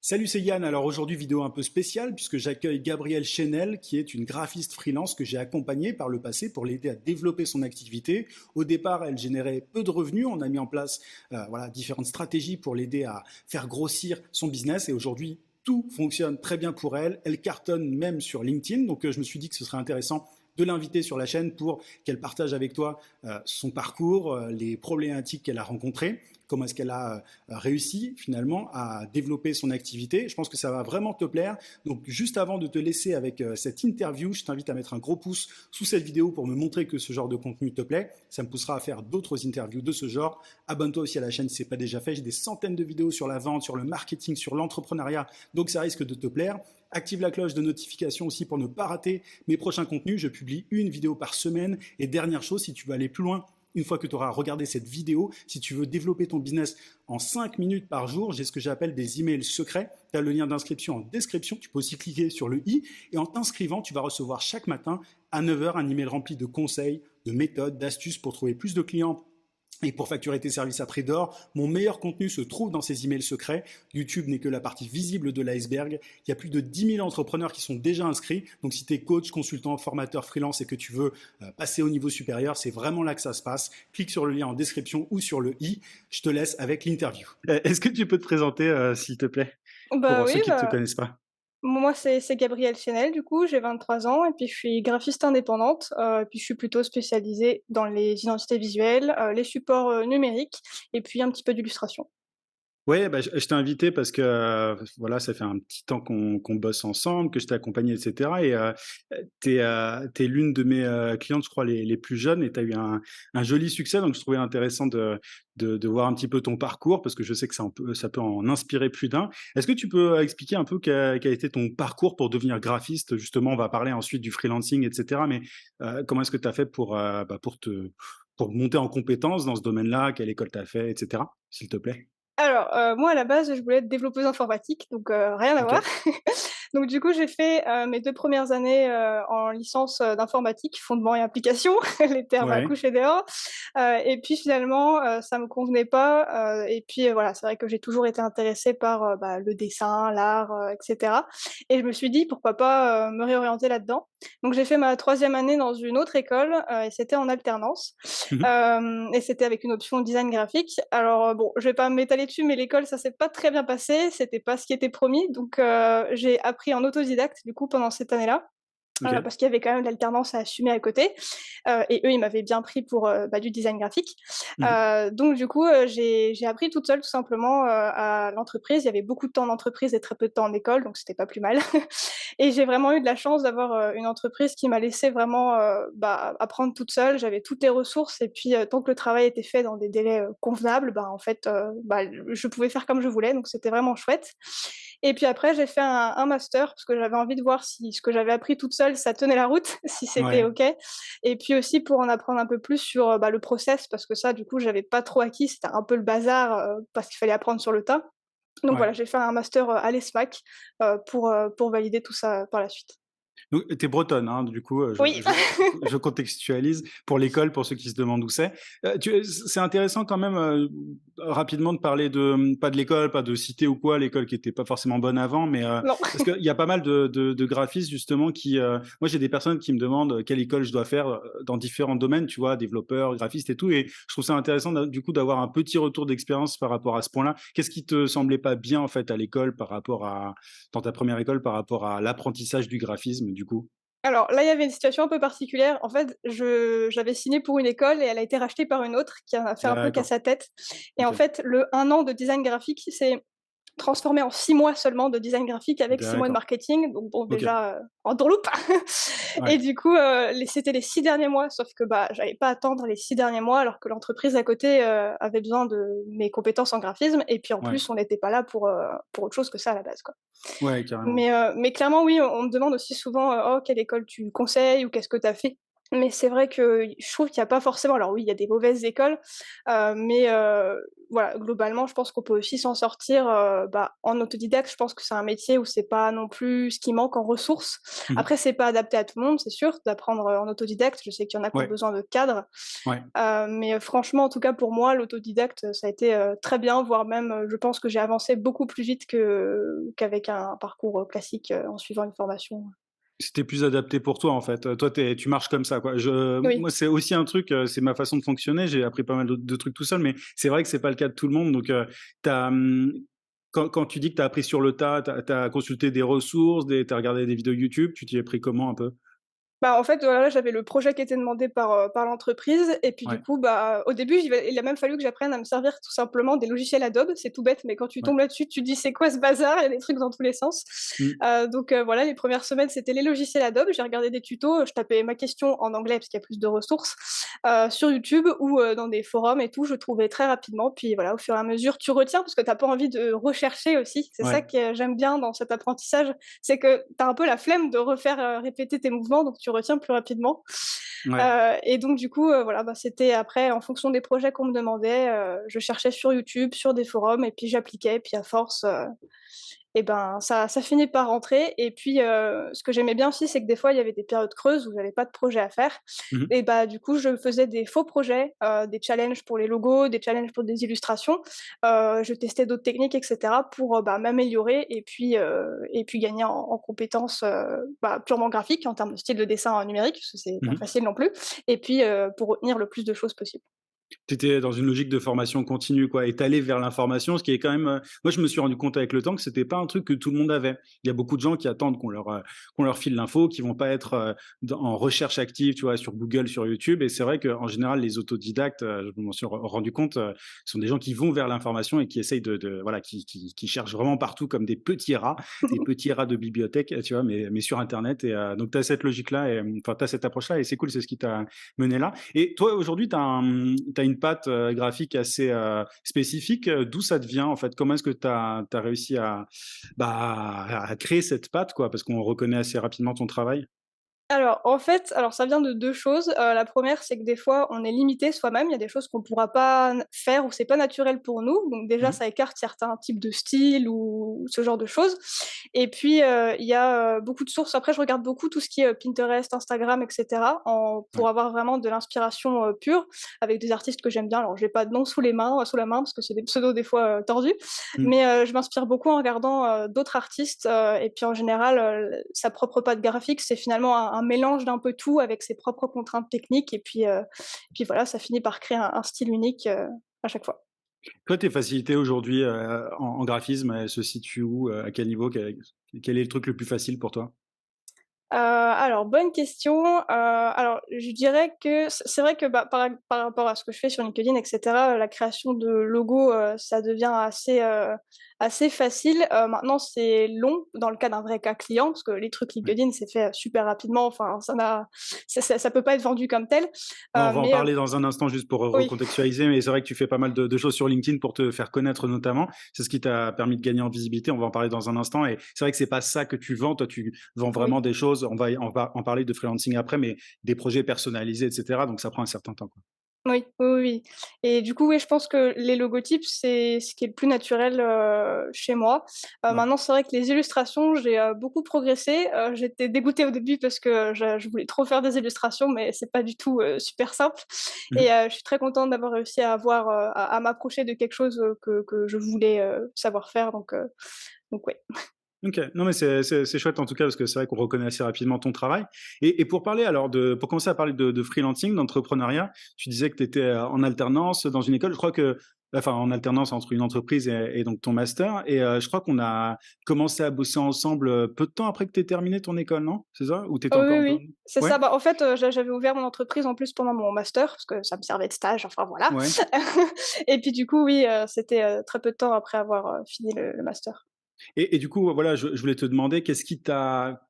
Salut, c'est Yann. Alors aujourd'hui, vidéo un peu spéciale puisque j'accueille Gabrielle Chenel, qui est une graphiste freelance que j'ai accompagnée par le passé pour l'aider à développer son activité. Au départ, elle générait peu de revenus. On a mis en place voilà, différentes stratégies pour l'aider à faire grossir son business. Et aujourd'hui, tout fonctionne très bien pour elle. Elle cartonne même sur LinkedIn. Donc je me suis dit que ce serait intéressant de l'inviter sur la chaîne pour qu'elle partage avec toi son parcours, les problématiques qu'elle a rencontrées, comment est-ce qu'elle a réussi finalement à développer son activité. Je pense que ça va vraiment te plaire. Donc juste avant de te laisser avec cette interview, je t'invite à mettre un gros pouce sous cette vidéo pour me montrer que ce genre de contenu te plaît. Ça me poussera à faire d'autres interviews de ce genre. Abonne-toi aussi à la chaîne si ce n'est pas déjà fait. J'ai des centaines de vidéos sur la vente, sur le marketing, sur l'entrepreneuriat. Donc ça risque de te plaire. Active la cloche de notification aussi pour ne pas rater mes prochains contenus. Je publie une vidéo par semaine. Et dernière chose, si tu veux aller plus loin, une fois que tu auras regardé cette vidéo, si tu veux développer ton business en 5 minutes par jour, j'ai ce que j'appelle des emails secrets. Tu as le lien d'inscription en description. Tu peux aussi cliquer sur le i. Et en t'inscrivant, tu vas recevoir chaque matin à 9 heures un email rempli de conseils, de méthodes, d'astuces pour trouver plus de clients et pour facturer tes services à prix d'or. Mon meilleur contenu se trouve dans ces emails secrets. YouTube n'est que la partie visible de l'iceberg. Il y a plus de 10 000 entrepreneurs qui sont déjà inscrits. Donc si tu es coach, consultant, formateur, freelance et que tu veux passer au niveau supérieur, c'est vraiment là que ça se passe. Clique sur le lien en description ou sur le i. Je te laisse avec l'interview. Est-ce que tu peux te présenter, s'il te plaît, Bah pour oui, ceux qui ne te bah, connaissent pas? moi c'est Gabrielle Chenel du coup, j'ai 23 ans et puis je suis graphiste indépendante, et puis je suis plutôt spécialisée dans les identités visuelles, les supports, numériques et puis un petit peu d'illustration. Ouais, bah, je t'ai invité parce que, voilà, ça fait un petit temps qu'on bosse ensemble, que je t'ai accompagné et cetera et tu es l'une de mes, clientes, je crois, les plus jeunes et tu as eu un joli succès. Donc je trouvais intéressant de voir un petit peu ton parcours parce que je sais que ça peut en inspirer plus d'un. Est-ce que tu peux expliquer un peu quel a été ton parcours pour devenir graphiste? Justement, on va parler ensuite du freelancing et cetera, mais comment est-ce que tu as fait pour monter en compétences dans ce domaine-là? Quelle école tu as fait et cetera, s'il te plaît? Alors, moi à la base je voulais être développeuse informatique donc rien à voir. OK. Donc du coup j'ai fait, mes 2 premières années, en licence, d'informatique, fondements et applications, les termes à Ouais, coucher dehors, et puis finalement, ça me convenait pas, et puis, voilà, c'est vrai que j'ai toujours été intéressée par, bah, le dessin, l'art, et cetera et je me suis dit: «Pourquoi pas, me réorienter là-dedans?» Donc j'ai fait ma troisième année dans une autre école, et c'était en alternance. mmh mh. Et c'était avec une option design graphique. Alors, bon, je vais pas m'étaler dessus, mais l'école, ça s'est pas très bien passé, c'était pas ce qui était promis, donc j'ai appris en autodidacte, du coup, pendant cette année-là. OK. Parce qu'il y avait quand même de l'alternance à assumer à côté, et eux, ils m'avaient bien pris pour, bah, du design graphique. Mmh mh. Donc du coup, j'ai appris toute seule tout simplement, à l'entreprise. Il y avait beaucoup de temps en entreprise et très peu de temps en école, donc c'était pas plus mal. Et j'ai vraiment eu de la chance d'avoir, une entreprise qui m'a laissé vraiment, bah, apprendre toute seule. J'avais toutes les ressources et puis, tant que le travail était fait dans des délais, convenables, bah, en fait, bah, je pouvais faire comme je voulais, donc c'était vraiment chouette. Et puis après, j'ai fait un master parce que j'avais envie de voir si ce que j'avais appris toute seule, ça tenait la route, si c'était Ouais. OK. Et puis aussi pour en apprendre un peu plus sur, bah, le process parce que ça, du coup, j'avais pas trop acquis, c'était un peu le bazar, parce qu'il fallait apprendre sur le tas. Donc Ouais. voilà, j'ai fait un master, à l'ESSMAC, pour valider tout ça, par la suite. Donc tu es bretonne, hein, du coup, Oui. je contextualise pour l'école, pour ceux qui se demandent où c'est. C'est intéressant quand même, rapidement de parler de, pas de l'école, pas de citer ou quoi, l'école qui était pas forcément bonne avant, mais Non. parce qu'il y a pas mal de graphistes justement qui, moi j'ai des personnes qui me demandent quelle école je dois faire, dans différents domaines, tu vois? Développeur, graphiste et tout et je trouve ça intéressant du coup d'avoir un petit retour d'expérience par rapport à ce point-là. Qu'est-ce qui te semblait pas bien en fait à l'école par rapport à dans ta première école par rapport à l'apprentissage du graphisme, du coup? Alors là, il y avait une situation un peu particulière. En fait, je j'avais signé pour une école et elle a été rachetée par une autre qui en a fait un peu D'accord, casse à tête et en OK. fait, le 1 an de design graphique, c'est transformé en 6 mois seulement de design graphique avec 6 mois de D'accord, marketing, donc bon OK. déjà, entourloupe. Et Ouais, du coup, c'était les 6 derniers mois, sauf que, bah, j'allais pas attendre les 6 derniers mois alors que l'entreprise à côté, avait besoin de mes compétences en graphisme et puis en ouais, plus on n'était pas là pour autre chose que ça à la base, quoi. ouais, carrément. Mais clairement oui, on me demande aussi souvent, «Oh quelle école tu conseilles?» ou «Qu'est-ce que tu as fait?» Mais c'est vrai que je trouve qu'il y a pas forcément, alors oui, il y a des mauvaises écoles, mais voilà, globalement, je pense qu'on peut aussi s'en sortir, bah, en autodidacte. Je pense que c'est un métier où c'est pas non plus ce qui manque en ressources. Mmh. Après, c'est pas adapté à tout le monde, c'est sûr, d'apprendre, en autodidacte. Je sais qu'il y en a qui ont Ouais, besoin de cadres, ouais. mais franchement, en tout cas pour moi, l'autodidacte, ça a été, très bien, voire même, je pense que j'ai avancé beaucoup plus vite qu'avec un parcours, classique, en suivant une formation. C'était plus adapté pour toi, en fait. Toi, tu marches comme ça, quoi. Oui. Moi, c'est aussi un truc, c'est ma façon de fonctionner. J'ai appris pas mal de trucs tout seul, mais c'est vrai que c'est pas le cas de tout le monde. Donc, tu quand tu dis que tu as appris sur le tas, tu as consulté des ressources, tu as regardé des vidéos YouTube, tu t'y es pris comment un peu? Bah, en fait, voilà, j'avais le projet qui était demandé par l'entreprise et puis du Ouais, coup, bah, au début, il a même fallu que j'apprenne à me servir tout simplement des logiciels Adobe. C'est tout bête, mais quand tu ouais. tombes là-dessus, tu te dis: «C'est quoi ce bazar?» Il y a des trucs dans tous les sens. Mmh. Donc voilà, les premières semaines, c'était les logiciels Adobe. J'ai regardé des tutos, je tapais ma question en anglais parce qu'il y a plus de ressources, sur YouTube ou dans des forums et tout. Je trouvais très rapidement. Puis voilà, au fur et à mesure, tu retiens parce que tu as pas envie de rechercher aussi. C'est ça Ouais, que j'aime bien dans cet apprentissage, c'est que tu as un peu la flemme de refaire, répéter tes mouvements, donc tu retiens plus rapidement. ouais. Et donc du coup, voilà, bah, c'était après en fonction des projets qu'on me demandait, je cherchais sur YouTube, sur des forums et puis j'appliquais. Puis à force, et ben, ça finit par rentrer et puis, ce que j'aimais bien aussi, c'est que des fois, il y avait des périodes creuses où j'avais pas de projet à faire Mmh mh. et bah, du coup, je faisais des faux projets, des challenges pour les logos, des challenges pour des illustrations. Je testais d'autres techniques et cetera pour, bah, m'améliorer et puis gagner en compétences, bah, purement graphiques en termes de style de dessin numérique, parce que c'est pas Mmh. facile non plus et puis, pour retenir le plus de choses possible. Tu étais dans une logique de formation continue, quoi, et tu allais vers l'information, ce qui est quand même, moi, je me suis rendu compte avec le temps que c'était pas un truc que tout le monde avait. Il y a beaucoup de gens qui attendent qu'on leur file l'info, qui vont pas être, dans en recherche active, tu vois, sur Google, sur YouTube, et c'est vrai qu'en général, les autodidactes, je m'en suis rendu compte, sont des gens qui vont vers l'information et qui essayent de voilà, qui cherchent vraiment partout comme des petits rats de bibliothèque, tu vois, mais sur internet, et donc tu as cette logique-là et enfin, tu as cette approche-là et c'est cool, c'est ce qui t'a mené là. Et toi, aujourd'hui, tu as une patte graphique assez spécifique. D'où ça te vient, en fait? Comment est-ce que tu as réussi à créer cette patte, quoi? Parce qu'on reconnaît assez rapidement ton travail. Alors, en fait, alors ça vient de 2 choses. La première, c'est que des fois, on est limité soi-même. Il y a des choses qu'on pourra pas faire ou c'est pas naturel pour nous. Donc déjà, Mmh. ça écarte certains types de styles ou ce genre de choses. Et puis, il y a, beaucoup de sources. Après, je regarde beaucoup tout ce qui est, Pinterest, Instagram et cetera, Ouais. pour avoir vraiment de l'inspiration, pure avec des artistes que j'aime bien. Alors, j'ai pas de nom sous la main parce que c'est des pseudos des fois, tordus, Mmh. mais je m'inspire beaucoup en regardant, d'autres artistes, et puis en général, sa propre patte graphique, c'est finalement un mélange d'un peu tout avec ses propres contraintes techniques et puis voilà, ça finit par créer un style unique, à chaque fois. Toi, tes facilités aujourd'hui, en graphisme, elles se situent où? À quel niveau? Quel est le truc le plus facile pour toi? Alors bonne question, alors je dirais que c'est vrai que, bah, par rapport à ce que je fais sur LinkedIn et cetera, la création de logos, ça devient assez facile. Maintenant c'est long dans le cas d'un vrai cas client, parce que les trucs Ouais. LinkedIn, c'est fait, super rapidement, enfin ça peut pas être vendu comme tel, On va en mais parler dans un instant juste pour oui. recontextualiser, mais c'est vrai que tu fais pas mal de choses sur LinkedIn pour te faire connaître notamment. C'est ce qui t'a permis de gagner en visibilité. On va en parler dans un instant. Et c'est vrai que c'est pas ça que tu vends. Toi, tu vends Oui. vraiment des choses. On va en parler de freelancing après, mais des projets personnalisés, etc. Donc ça prend un certain temps, quoi. Oui, oui, oui, oui et du coup, oui, je pense que les logotypes, c'est ce qui est le plus naturel, chez moi. Ouais. Maintenant, c'est vrai que les illustrations, j'ai, beaucoup progressé. J'étais dégoûtée au début parce que je voulais trop faire des illustrations, mais c'est pas du tout, super simple et Mhm. je suis très contente d'avoir réussi à avoir, à m'approcher de quelque chose, que je voulais, savoir faire donc ouais. OK. Non, mais c'est chouette en tout cas parce que c'est vrai qu'on reconnaît assez rapidement ton travail. Et pour parler alors pour commencer à parler de freelancing, d'entrepreneuriat, tu disais que tu étais, en alternance dans une école. Je crois que enfin en alternance entre une entreprise et donc ton master, et je crois qu'on a commencé à bosser ensemble, peu de temps après que tu aies terminé ton école, non? C'est ça? Ou tu étais Oui, oui, encore un peu. oui, c'est Ouais? ça. Bah, en fait, j'avais ouvert mon entreprise en plus pendant mon master parce que ça me servait de stage, enfin voilà Ouais. et puis du coup, oui, c'était, très peu de temps après avoir, fini le master. Et du coup, voilà, je voulais te demander qu'est-ce qui t'a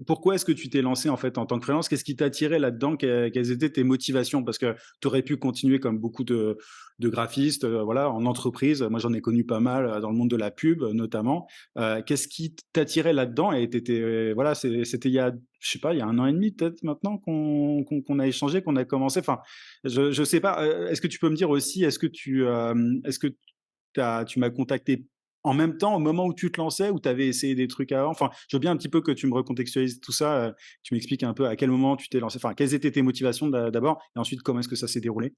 pourquoi est-ce que tu t'es lancé en fait en tant que freelance? Qu'est-ce qui t'a attiré là-dedans? Quelles étaient tes motivations? Parce que tu aurais pu continuer comme beaucoup de graphistes, voilà, en entreprise. Moi, j'en ai connu pas mal dans le monde de la pub, notamment. Qu'est-ce qui t'attirait là-dedans? Et voilà, c'était il y a, je sais pas, il y a 1 an et demi peut-être maintenant qu'on a échangé, qu'on a commencé. Enfin, je sais pas. Est-ce que tu peux me dire aussi, est-ce que tu m'as contacté en même temps, au moment où tu te lançais, ou tu avais essayé des trucs avant? Enfin, je veux bien un petit peu que tu me recontextualises tout ça, tu m'expliques un peu à quel moment tu t'es lancé, enfin, quelles étaient tes motivations d'abord et ensuite comment est-ce que ça s'est déroulé?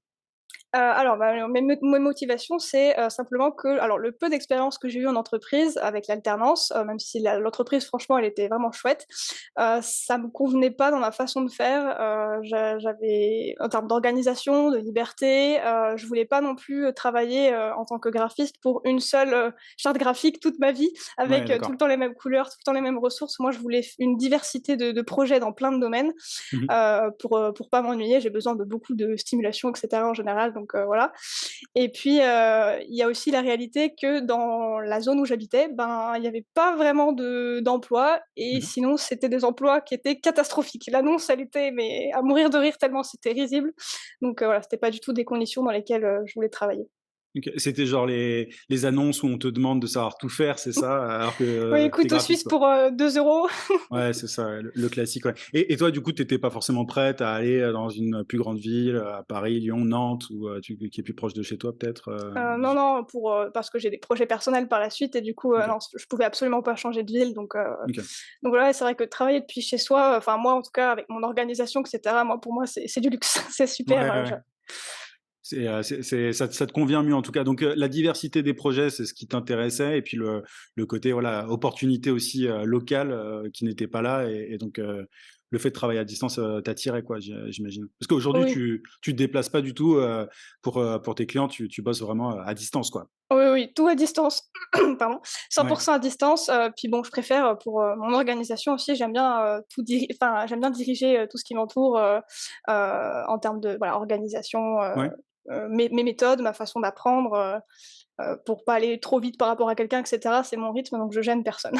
Alors, bah, mes motivations, c'est, simplement que alors le peu d'expérience que j'ai eu en entreprise avec l'alternance, même si l'entreprise franchement elle était vraiment chouette, ça me convenait pas dans ma façon de faire, j'avais en termes d'organisation, de liberté, je voulais pas non plus, travailler, en tant que graphiste pour une seule, charte graphique toute ma vie Ouais, avec, tout d'accord. le temps les mêmes couleurs, tout le temps les mêmes ressources. Moi, je voulais une diversité de projets dans plein de domaines. Mmh. Pour pas m'ennuyer, j'ai besoin de beaucoup de stimulation et cetera en général, donc voilà. Et puis, il y a aussi la réalité que dans la zone où j'habitais, ben, il y avait pas vraiment d'emploi et Mmh. sinon c'était des emplois qui étaient catastrophiques. L'annonce, elle était mais à mourir de rire tellement c'était risible, donc voilà, c'était pas du tout des conditions dans lesquelles, je voulais travailler. OK. C'était genre les annonces où on te demande de savoir tout faire, c'est ça? Alors que, Oui, tu es couteau suisse graphiste, quoi? pour, 2 €. Ouais, c'est ça, ouais, le classique, ouais. Et toi, du coup, tu étais pas forcément prête à aller, dans une plus grande ville, à Paris, Lyon, Nantes ou, qui est plus proche de chez toi peut-être, Non, non, parce que j'ai des projets personnels par la suite et du coup, OK, non, je pouvais absolument pas changer de ville OK. donc voilà, c'est vrai que travailler depuis chez soi, enfin moi en tout cas avec mon organisation et cetera, moi pour moi c'est du luxe, c'est Ouais, super, ouais, ouais. Ça te convient mieux en tout cas. Donc, la diversité des projets, c'est ce qui t'intéressait et puis le côté, voilà, opportunité aussi, locale, qui n'était pas là et donc, le fait de travailler à distance, t'attirait quoi, j'imagine? Parce qu'aujourd'hui oui. tu te déplaces pas du tout, pour tes clients, tu bosses vraiment, à distance, quoi? Oui, oui, tout à distance, pardon, Ouais. 100 à distance, puis bon, je préfère, pour, mon organisation aussi, j'aime bien, j'aime bien diriger, tout ce qui m'entoure, en termes de, voilà, organisation, Ouais. mes méthodes, ma façon d'apprendre, pour pas aller trop vite par rapport à quelqu'un et cetera. C'est mon rythme, donc je gêne personne.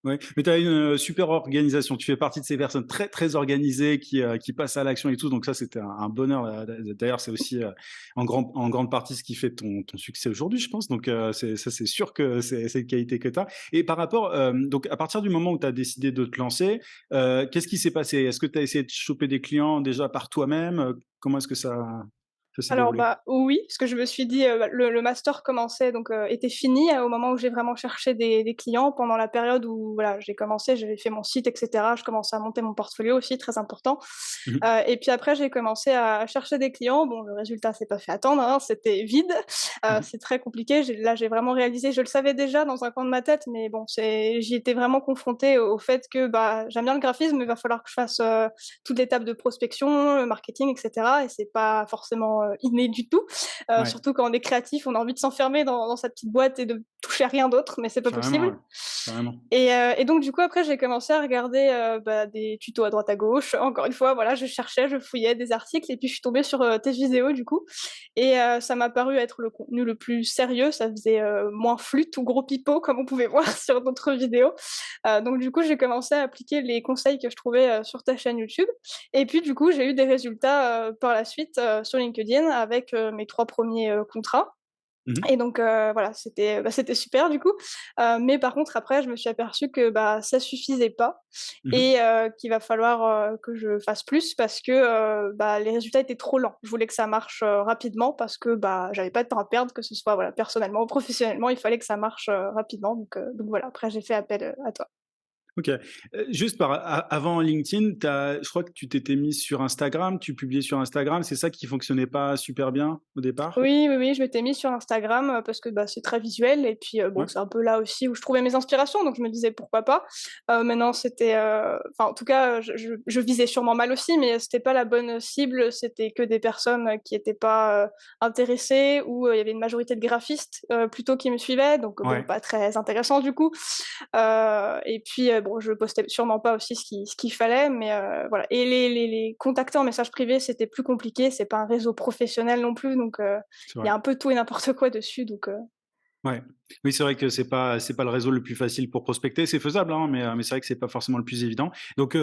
Ouais, mais tu as une, super organisation. Tu fais partie de ces personnes très, très organisées qui passent à l'action et tout, donc ça, c'était un bonheur, d'ailleurs, c'est aussi, en grande partie ce qui fait ton succès aujourd'hui, je pense, donc c'est sûr que c'est une qualité que tu as et par rapport, donc à partir du moment où tu as décidé de te lancer, qu'est-ce qui s'est passé? Est-ce que tu as essayé de choper des clients déjà par toi-même? Comment est-ce que ça s'est Alors, déroulé? bah, oui, parce que je me suis dit, bah, le master commençait donc était fini, au moment où j'ai vraiment cherché des clients pendant la période où voilà, j'ai commencé, j'avais fait mon site et cetera. Je commençais à monter mon portfolio aussi, très important. Mmh mh. Et puis après j'ai commencé à chercher des clients. Bon, le résultat s'est pas fait attendre, hein, c'était vide, Mmh. c'est très compliqué. J'ai vraiment réalisé, je le savais déjà dans un coin de ma tête, mais bon, j'y étais vraiment confrontée au fait que, bah, j'aime bien le graphisme, mais il va falloir que je fasse, toute l'étape de prospection, le marketing et cetera et c'est pas forcément, inné du tout. Ouais, Surtout quand on est créatif, on a envie de s'enfermer dans sa petite boîte et de toucher à rien d'autre, mais c'est pas carrément, possible. ouais. Carrément. Et donc du coup après j'ai commencé à regarder, bah, des tutos à droite à gauche. Encore une fois, voilà, je cherchais, je fouillais des articles et puis je suis tombée sur, tes vidéos du coup et ça m'a paru être le contenu le plus sérieux. Ça faisait, moins flûte ou gros pipeau comme on pouvait voir sur d'autres vidéos. Donc du coup j'ai commencé à appliquer les conseils que je trouvais, sur ta chaîne YouTube et puis du coup j'ai eu des résultats, par la suite, sur LinkedIn avec, mes 3 premiers contrats. Mmh mh. Et donc voilà, c'était super du coup, mais par contre après je me suis aperçue que, bah, ça suffisait pas Mmh. et qu'il va falloir, que je fasse plus parce que, bah, les résultats étaient trop lents. Je voulais que ça marche, rapidement parce que, bah, j'avais pas de temps à perdre, que ce soit, voilà, personnellement ou professionnellement, il fallait que ça marche, rapidement donc voilà, après j'ai fait appel, à toi. OK. Juste avant LinkedIn, je crois que tu t'étais mise sur Instagram, tu publiais sur Instagram, c'est ça qui fonctionnait pas super bien au départ? Oui, oui, oui, je m'étais mise sur Instagram, parce que, bah, c'est très visuel et puis, bon, Ouais? c'est un peu là aussi où je trouvais mes inspirations, donc je me disais: «Pourquoi pas?» Maintenant c'était, enfin, en tout cas, je visais sûrement mal aussi, mais c'était pas la bonne cible. C'était que des personnes, qui étaient pas, intéressées ou, il y avait une majorité de graphistes, plutôt qui me suivaient, donc bon, Ouais. pas très intéressant du coup. Et puis, bon, je postais sûrement pas aussi ce qu'il fallait, mais voilà et les contacter en message privé, c'était plus compliqué. C'est pas un réseau professionnel non plus, donc C'est il y vrai. a un peu tout et n'importe quoi dessus, donc Ouais. Oui, c'est vrai que c'est pas le réseau le plus facile pour prospecter. C'est faisable, hein, mais c'est vrai que c'est pas forcément le plus évident. Donc,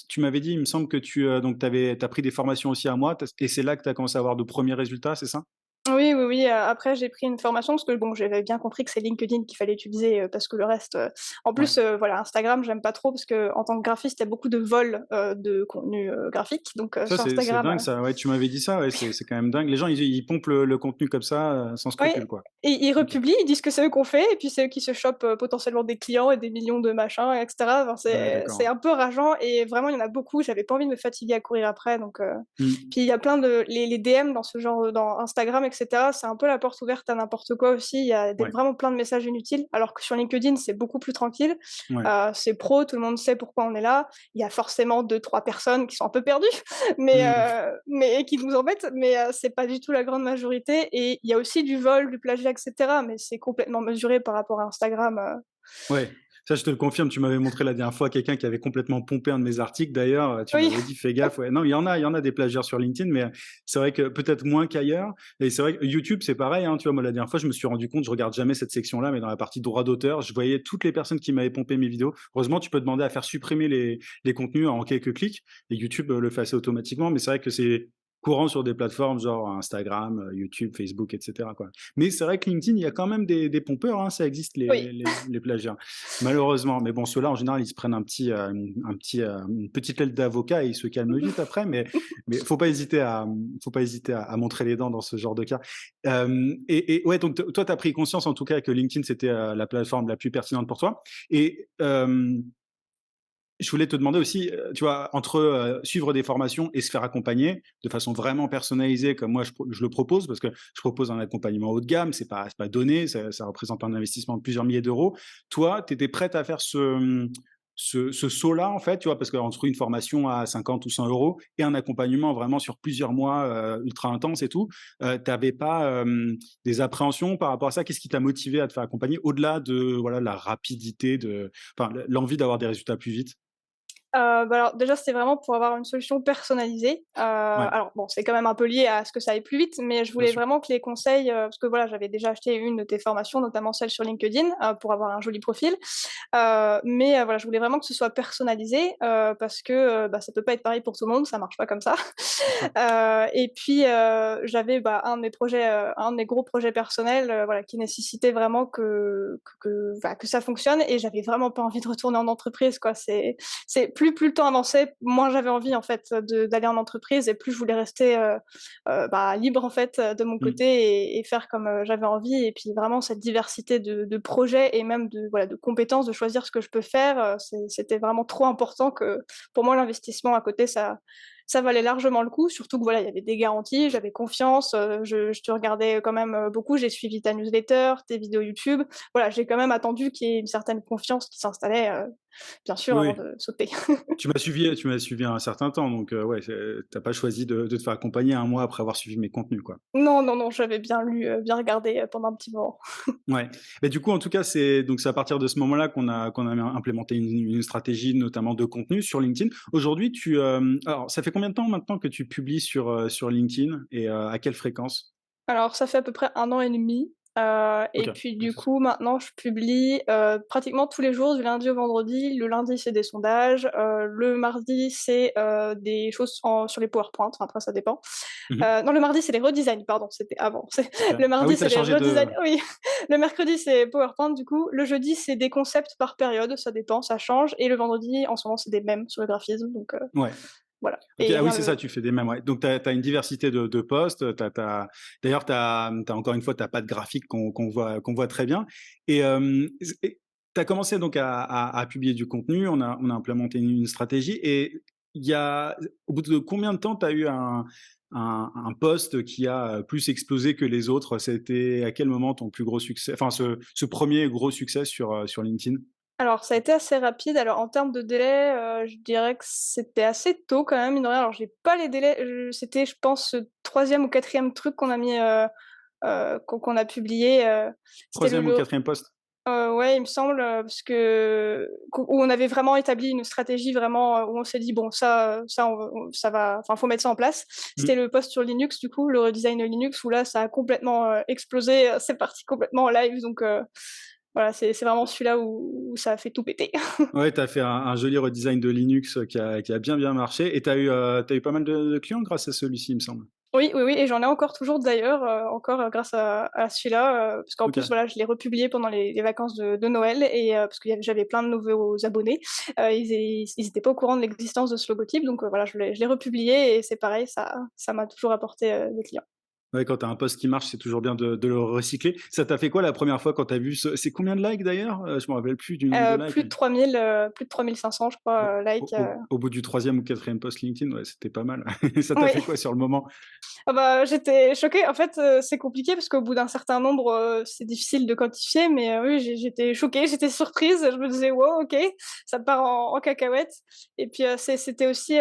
tu m'avais dit, il me semble que donc tu pris des formations aussi à moi et c'est là que tu as commencé à avoir de premiers résultats, c'est ça? Oui, oui, oui, après j'ai pris une formation parce que bon, j'avais bien compris que c'est LinkedIn qu'il fallait utiliser, parce que le reste, en Ouais. plus, voilà, Instagram, j'aime pas trop parce qu'en tant que graphiste, il y a beaucoup de vols, de contenu, graphique donc Ça, sur c'est Instagram, dingue ça. Ouais, tu m'avais dit ça, ouais, c'est quand même dingue. Les gens, ils pompent le contenu comme ça, sans scrupule, ouais, quoi. et ils OK. republient, ils disent que c'est eux qu'on fait et puis c'est eux qui se chopent, potentiellement des clients et des millions de machins et cetera. Enfin, Ouais, c'est d'accord. un peu rageant et vraiment il y en a beaucoup, j'avais pas envie de me fatiguer à courir après donc Mmh. puis il y a plein de les DM dans ce genre, dans Instagram et cetera, c'est un peu la porte ouverte à n'importe quoi aussi. Il y a des Ouais, vraiment plein de messages inutiles, alors que sur LinkedIn, c'est beaucoup plus tranquille. ouais. C'est pro, tout le monde sait pourquoi on est là. Il y a forcément deux trois personnes qui sont un peu perdues, mais Mmh. mais qui nous embêtent, mais c'est pas du tout la grande majorité et il y a aussi du vol, du plagiat et cetera, mais c'est complètement mesuré par rapport à Instagram, Ouais, ça je te le confirme, tu m'avais montré la dernière fois quelqu'un qui avait complètement pompé un de mes articles d'ailleurs, tu oui. m'avais dit: «Fais gaffe», ouais. Non, il y en a des plagiats sur LinkedIn, mais c'est vrai que peut-être moins qu'ailleurs et c'est vrai que YouTube, c'est pareil, hein, tu vois? Moi, la dernière fois, je me suis rendu compte, je regarde jamais cette section-là, mais dans la partie droit d'auteur, je voyais toutes les personnes qui m'avaient pompé mes vidéos. Heureusement, tu peux demander à faire supprimer les contenus en quelques clics et YouTube, le fait assez automatiquement, mais c'est vrai que c'est courant sur des plateformes genre Instagram, YouTube, Facebook et cetera, quoi. Mais c'est vrai que LinkedIn, il y a quand même des pompeurs, hein, ça existe Oui. les plagiats. Malheureusement, mais bon, ceux-là, en général, ils se prennent une petite aile d'avocat et ils se calment vite après, mais faut pas hésiter à montrer les dents dans ce genre de cas. Et ouais, donc toi, tu as pris conscience en tout cas que LinkedIn, c'était la plateforme la plus pertinente pour toi. Et je voulais te demander aussi, tu vois, entre, suivre des formations et se faire accompagner de façon vraiment personnalisée comme moi je le propose, parce que je propose un accompagnement haut de gamme, c'est pas donné, ça représente un investissement de plusieurs milliers d'euros. Toi, tu étais prête à faire ce saut-là, en fait, tu vois? Parce qu'entre une formation à 50 ou 100 euros et un accompagnement vraiment sur plusieurs mois, ultra intense et tout, tu avais pas, des appréhensions par rapport à ça? Qu'est-ce qui t'a motivé à te faire accompagner au-delà de, voilà, la rapidité enfin, l'envie d'avoir des résultats plus vite? Bah, alors déjà, c'était vraiment pour avoir une solution personnalisée. Ouais, Alors bon, c'est quand même un peu lié à ce que ça aille plus vite, mais je bien voulais sûr. vraiment que les conseils, parce que voilà, j'avais déjà acheté une de tes formations, notamment celle sur LinkedIn, pour avoir un joli profil. Mais voilà, je voulais vraiment que ce soit personnalisé, parce que, bah, ça peut pas être pareil pour tout le monde, ça marche pas comme ça. C'est sûr. Et puis, j'avais, bah, un de mes gros projets personnels, voilà, qui nécessitait vraiment bah, que ça fonctionne et j'avais vraiment pas envie de retourner en entreprise, quoi. C'est plus le temps avançait, moins j'avais envie, en fait, d'aller en entreprise et plus je voulais rester, bah, libre, en fait, de mon Mmh. côté et faire comme, j'avais envie et puis vraiment cette diversité de projets et même voilà, de compétences, de choisir ce que je peux faire, c'était vraiment trop important que pour moi l'investissement à côté ça valait largement le coup, surtout que voilà, il y avait des garanties, j'avais confiance, je te regardais quand même, beaucoup, j'ai suivi ta newsletter, tes vidéos YouTube. Voilà, j'ai quand même attendu qu'il y ait une certaine confiance qui s'installait, bien sûr, Oui, avant oui. de sauter. Tu m'as suivi un certain temps, donc ouais, tu pas choisi de te faire accompagner un mois après avoir suivi mes contenus, quoi. Non, non, non, j'avais bien lu, bien regardé, pendant un petit moment. Ouais. Mais du coup, en tout cas, c'est à partir de ce moment-là qu'on a implémenté une stratégie, notamment de contenu sur LinkedIn. Aujourd'hui, alors ça fait combien de temps maintenant que tu publies sur LinkedIn et à quelle fréquence? Alors ça fait à peu près 1 an et demi, OK, et puis oui, du c'est ça. coup maintenant je publie, pratiquement tous les jours du lundi au vendredi. Le lundi c'est des sondages, le mardi c'est, des choses sur les PowerPoint, enfin après ça dépend. Mmh. Non, le mardi c'est les redesigns, pardon, c'était avant. OK. Le Ah oui, mardi tu c'est as les changé de redesigns, oui. Le mercredi c'est PowerPoint du coup. Le jeudi c'est des concepts par période, ça dépend, ça change et le vendredi en ce moment c'est des mèmes sur le graphisme donc ouais. voilà OK, et ah oui, rien c'est ça, tu fais des mèmes, ouais. Donc tu as une diversité de postes, d'ailleurs, encore une fois, tu pas de graphique qu'on voit très bien et tu as commencé donc à publier du contenu, on a implémenté une stratégie et il y a au bout de combien de temps tu as eu un post qui a, plus explosé que les autres? C'était à quel moment ton plus gros succès, enfin ce 1er gros succès sur LinkedIn? Alors ça a été assez rapide. Alors en termes de délai, je dirais que c'était assez tôt quand même, mine de rien. Alors j'ai pas les délais, c'était je pense, le 3e ou 4e truc qu'on a mis, qu'on a publié, c'était 3e ou 4e post? Ouais, il me semble, parce que où on avait vraiment établi une stratégie vraiment, où on s'est dit: «Bon ça on ça va enfin faut mettre ça en place». Mmh. C'était le post sur Linux du coup, le redesign Linux où là ça a complètement, explosé, c'est parti complètement en live donc voilà, c'est vraiment celui-là où ça a fait tout péter. Ouais, tu as fait un joli redesign de Linux, qui a bien, bien marché et tu as eu pas mal de clients grâce à celui-ci, il me semble? Oui, oui, oui et j'en ai encore toujours d'ailleurs, encore, grâce à celui-là, parce qu'en plus, OK. voilà, je l'ai republié pendant les vacances de Noël et parce que j'avais plein de nouveaux abonnés. Ils étaient pas au courant de l'existence de ce logotype donc voilà, je l'ai republié et c'est pareil, ça m'a toujours apporté, des clients. Ouais, quand tu as un post qui marche, c'est toujours bien de le recycler. Ça t'a fait quoi la première fois quand tu as vu c'est combien de likes d'ailleurs? Je me rappelle plus du nombre de likes, Plus de mais 3000, plus de 3 500 je crois, likes, au bout du troisième ou quatrième post LinkedIn, ouais, c'était pas mal. Ça t'a fait oui. quoi sur le moment? Ah bah, j'étais choquée. En fait, c'est compliqué parce qu'au bout d'un certain nombre, c'est difficile de quantifier, mais oui, j'étais choquée, j'étais surprise. Je me disais: «Wow, OK, ça part en cacahuète» et puis, c'était aussi,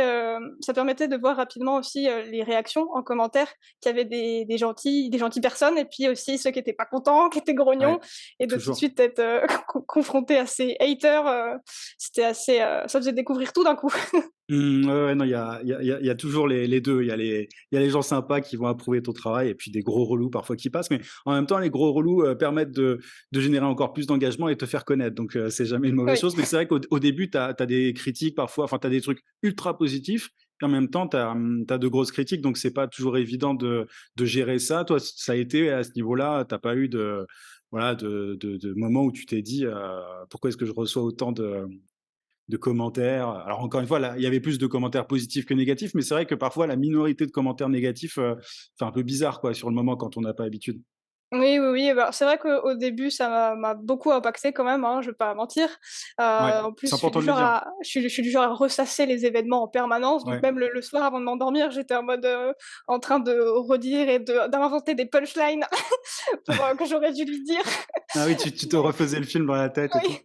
ça permettait de voir rapidement aussi, les réactions en commentaire, qu'il y avait des gentilles personnes et puis aussi ceux qui étaient pas contents, qui étaient grognons Ouais, et de tout de toujours. suite être, confronté à ces haters, c'était assez, ça faisait découvrir tout d'un coup. Mmh, ouais, ouais, non, il y a toujours les 2. Il y a les gens sympas qui vont approuver ton travail et puis des gros relous parfois qui passent, mais en même temps, les gros relous, permettent de générer encore plus d'engagement et te faire connaître, donc c'est jamais une mauvaise Oui. chose. Mais c'est vrai qu'au début, tu as des critiques parfois, enfin, tu as des trucs ultra positifs et en même temps, tu as, de grosses critiques, donc c'est pas toujours évident de gérer ça. Toi, ça a été à ce niveau-là, tu as pas eu de voilà, de moments où tu t'es dit: «Pourquoi est-ce que je reçois autant de commentaires?» Alors encore une fois, là, il y avait plus de commentaires positifs que négatifs, mais c'est vrai que parfois la minorité de commentaires négatifs, fait un peu bizarre quoi, sur le moment quand on n'a pas l'habitude. Oui, oui, oui, bah, c'est vrai qu'au début, ça m'a beaucoup impacté quand même, hein, je vais pas mentir. Ouais, En plus, c'est important de le dire. je suis du genre à ressasser les événements en permanence, donc Ouais. même le soir avant de m'endormir, j'étais en mode, en train de redire et d'inventer des punchlines pour, que j'aurais dû lui dire. Ah oui, tu te refaisais le film dans la tête et tout? Oui.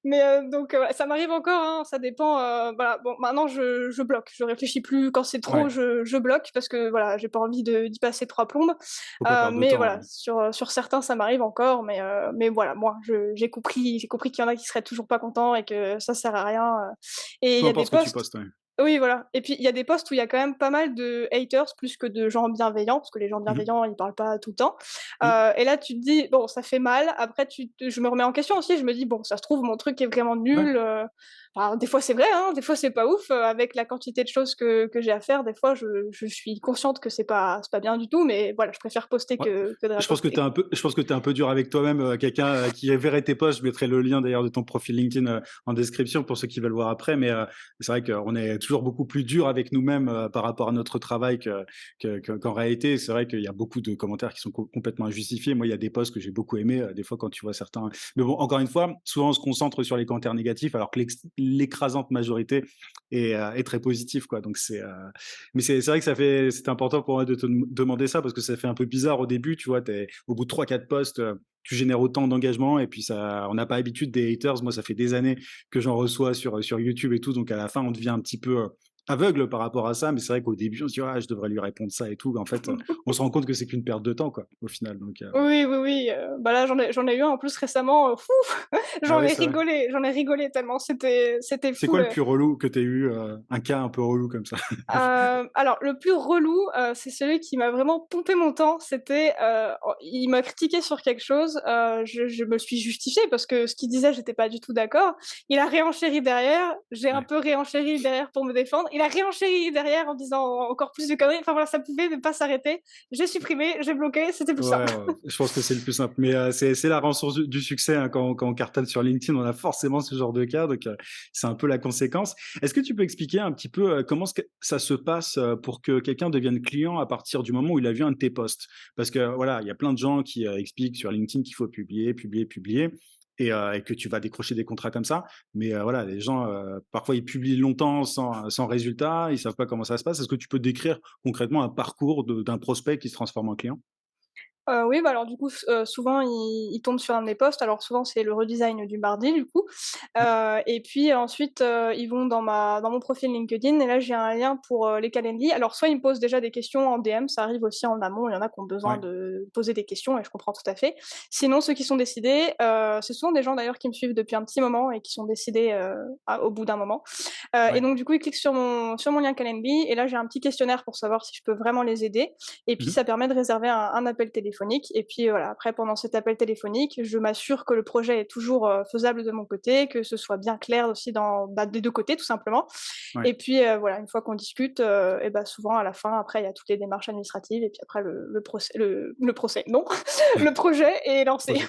Mais donc ouais, ça m'arrive encore, hein, ça dépend, voilà. Bon, maintenant je bloque, je réfléchis plus quand c'est trop, Ouais, je bloque parce que voilà, j'ai pas envie d'y passer 3 plombes. faut pas perdre de Mais temps, voilà, ouais. sur certains ça m'arrive encore, mais voilà, moi j'ai compris qu'il y en a qui seraient toujours pas contents et que ça sert à rien, et il Peu y a des importe ce que tu posts postes, ouais. oui, voilà et puis il y a des posts où il y a quand même pas mal de haters plus que de gens bienveillants, parce que les gens Mmh mh. bienveillants, ils parlent pas tout le temps. Mmh. Et là, tu te dis: «Bon, ça fait mal». Après je me remets en question aussi, je me dis: «Bon, ça se trouve, mon truc est vraiment Ouais. nul», enfin, des fois, c'est vrai, hein, des fois, c'est pas ouf, avec la quantité de choses que j'ai à faire, des fois, je suis consciente que c'est pas bien du tout, mais voilà, je préfère poster Ouais. que de Je pense que tu riposter. es un peu dur avec toi-même, quelqu'un, qui verrait tes posts, je mettrai le lien d'ailleurs de ton profil LinkedIn, en description pour ceux qui veulent voir après, mais c'est vrai qu'on est toujours beaucoup plus dur avec nous-mêmes, par rapport à notre travail qu'en réalité. C'est vrai qu'il y a beaucoup de commentaires qui sont complètement injustifiés. Moi, il y a des posts que j'ai beaucoup aimés, des fois quand tu vois certains mais bon, encore une fois, souvent on se concentre sur les commentaires négatifs alors que l'écrasante majorité est très positive, quoi, donc mais c'est vrai que c'est important pour moi de te demander ça parce que ça fait un peu bizarre au début, tu vois, au bout de 3-4 posts, tu génères autant d'engagement et puis ça, on n'a pas l'habitude des haters. Moi, ça fait des années que j'en reçois sur YouTube et tout, donc à la fin, on devient un petit peu aveugle par rapport à ça. Mais c'est vrai qu'au début, on se dit, ah, je devrais lui répondre ça et tout. En fait, on se rend compte que c'est qu'une perte de temps, quoi, au final. Donc, Oui, oui, oui, bah, là, j'en ai eu un en plus récemment, fou! ah oui, c'est vrai. J'en ai rigolé tellement c'était C'est fou, quoi le plus relou que tu as eu, un cas un peu relou comme ça? Alors le plus relou, c'est celui qui m'a vraiment pompé mon temps. C'était, il m'a critiqué sur quelque chose, je me suis justifiée parce que ce qu'il disait, j'étais pas du tout d'accord. Il a réenchéri derrière, j'ai un Ouais. peu réenchéri derrière pour me défendre. Il a réenchéri derrière en disant encore plus de conneries. Enfin voilà, ça pouvait ne pas s'arrêter. J'ai supprimé, j'ai bloqué, c'était plus Ouais, simple. ouais, je pense que c'est le plus simple. Mais c'est la ressource du succès, hein, quand on cartonne sur LinkedIn, on a forcément ce genre de cas, donc c'est un peu la conséquence. Est-ce que tu peux expliquer un petit peu, comment ça se passe, pour que quelqu'un devienne client à partir du moment où il a vu un de tes posts? Parce que voilà, il y a plein de gens qui, expliquent sur LinkedIn qu'il faut publier, publier, publier et que tu vas décrocher des contrats comme ça. Mais voilà, les gens, parfois ils publient longtemps sans résultat, ils savent pas comment ça se passe. Est-ce que tu peux décrire concrètement un parcours d'un prospect qui se transforme en client? Oui, bah, alors du coup, souvent ils tombent sur un de mes posts. Alors souvent c'est le redesign du mardi du coup, et puis ensuite, ils vont dans mon profil LinkedIn et là j'ai un lien pour, les Calendly. Alors soit ils me posent déjà des questions en DM, ça arrive aussi en amont, il y en a qui ont besoin Ouais. de poser des questions et je comprends tout à fait. Sinon ceux qui sont décidés, c'est souvent des gens d'ailleurs qui me suivent depuis un petit moment et qui sont décidés, au bout d'un moment. Et Ouais. donc du coup, ils cliquent sur mon lien Calendly et là, j'ai un petit questionnaire pour savoir si je peux vraiment les aider et puis Mmh. ça permet de réserver un appel téléphonique et puis, voilà, après pendant cet appel téléphonique, je m'assure que le projet est toujours, faisable de mon côté, que ce soit bien clair aussi des 2 côtés tout simplement Ouais. et puis, voilà, une fois qu'on discute, et bah, souvent à la fin, après, il y a toutes les démarches administratives et puis après le procès, non, le projet est lancé. Projet.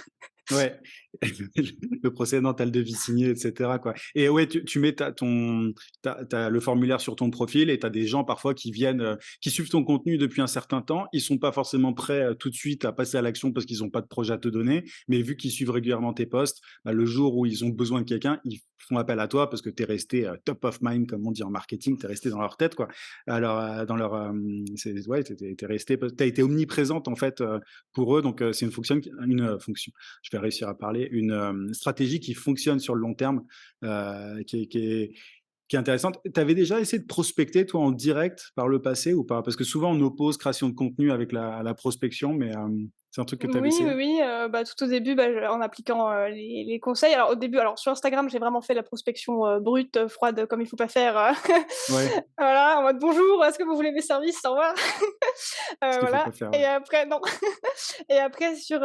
Ouais, le procédant, tu as le devis signé et cetera, quoi. Et ouais, tu mets tu le formulaire sur ton profil et tu as des gens parfois qui viennent, qui suivent ton contenu depuis un certain temps. Ils sont pas forcément prêts, tout de suite à passer à l'action parce qu'ils ont pas de projet à te donner, mais vu qu'ils suivent régulièrement tes posts, bah, le jour où ils ont besoin de quelqu'un, ils font appel à toi parce que tu es resté, top of mind comme on dit en marketing, tu es resté dans leur tête, quoi. Alors, dans leur, c'est ouais, tu es resté tu as été omniprésente en fait, pour eux, donc c'est fonction, je vais réussir à parler, une stratégie qui fonctionne sur le long terme, qui est intéressante. Tu avais déjà essayé de prospecter, toi, en direct par le passé ou pas? Parce que souvent, on oppose création de contenu avec la prospection, mais c'est un truc que tu avais Oui, oui, essayé? oui, bah, tout au début, bah, en appliquant, les conseils. Alors au début sur Instagram, j'ai vraiment fait la prospection, brute, froide, comme il faut pas faire, Ouais, voilà, en mode: «Bonjour, est-ce que vous voulez mes services? Au revoir». ce qu'il faut Voilà pas faire, ouais. et après non et après sur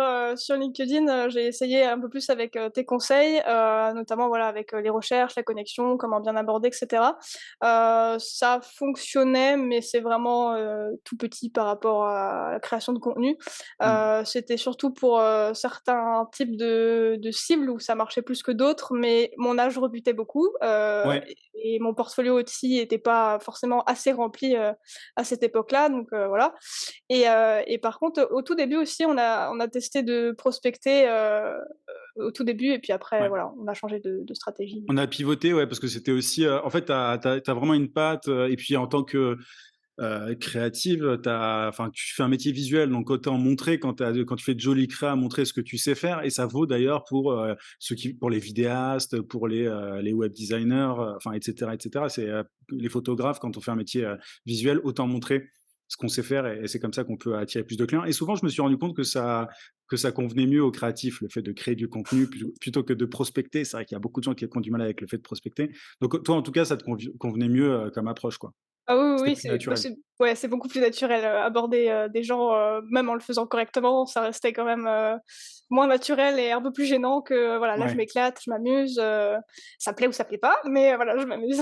LinkedIn, j'ai essayé un peu plus avec, tes conseils, notamment voilà avec, les recherches, la connexion, comment bien aborder et cetera. Ça fonctionnait mais c'est vraiment, tout petit par rapport à la création de contenu. Mmh. C'était surtout pour, certains types de cibles où ça marchait plus que d'autres, mais mon âge rebutait beaucoup, Ouais. et mon portfolio aussi était pas forcément assez rempli, à cette époque-là, donc voilà et par contre, au tout début aussi, on a testé de prospecter, au tout début et puis après Ouais. voilà, on a changé de stratégie. On a pivoté, ouais, parce que c'était aussi, en fait, tu as vraiment une patte, et puis en tant que créative, enfin, tu fais un métier visuel, donc autant montrer quand tu fais de jolis créas, montrer ce que tu sais faire. Et ça vaut d'ailleurs pour pour les vidéastes, pour les web designers, enfin, etc., etc. C'est les photographes quand on fait un métier visuel, autant montrer ce qu'on sait faire et c'est comme ça qu'on peut attirer plus de clients. Et souvent, je me suis rendu compte que ça convenait mieux aux créatifs, le fait de créer du contenu plutôt que de prospecter. C'est vrai qu'il y a beaucoup de gens qui ont du mal avec le fait de prospecter. Donc toi, en tout cas, ça te convenait mieux comme approche, quoi. Ah oui, oui, C'était oui, plus naturel. c'est ouais, c'est beaucoup plus naturel, aborder, des gens, même en le faisant correctement, ça restait quand même, moins naturel et un peu plus gênant que, voilà, là je Ouais, m'éclate, je m'amuse, ça plaît ou ça plaît pas, mais voilà, je m'amuse.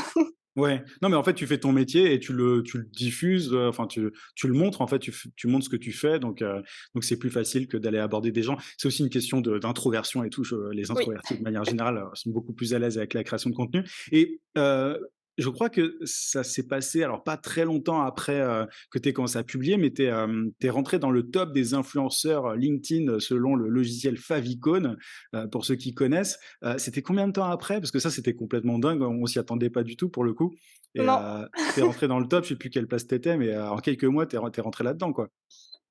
ouais. Non, mais en fait, tu fais ton métier et tu le diffuses, enfin tu le montres en fait, tu montres ce que tu fais donc c'est plus facile que d'aller aborder des gens. C'est aussi une question d'introversion et tout, je les Oui. introvertis de manière générale, sont beaucoup plus à l'aise avec la création de contenu et je crois que ça s'est passé alors pas très longtemps après, que tu aies commencé à publier, mais tu es rentré dans le top des influenceurs, LinkedIn, selon le logiciel Favicon, pour ceux qui connaissent. C'était combien de temps après? Parce que ça, c'était complètement dingue, on s'y attendait pas du tout pour le coup et Non. tu rentré dans le top, je sais plus quelle place tu mais en quelques mois, tu rentré là-dedans, quoi.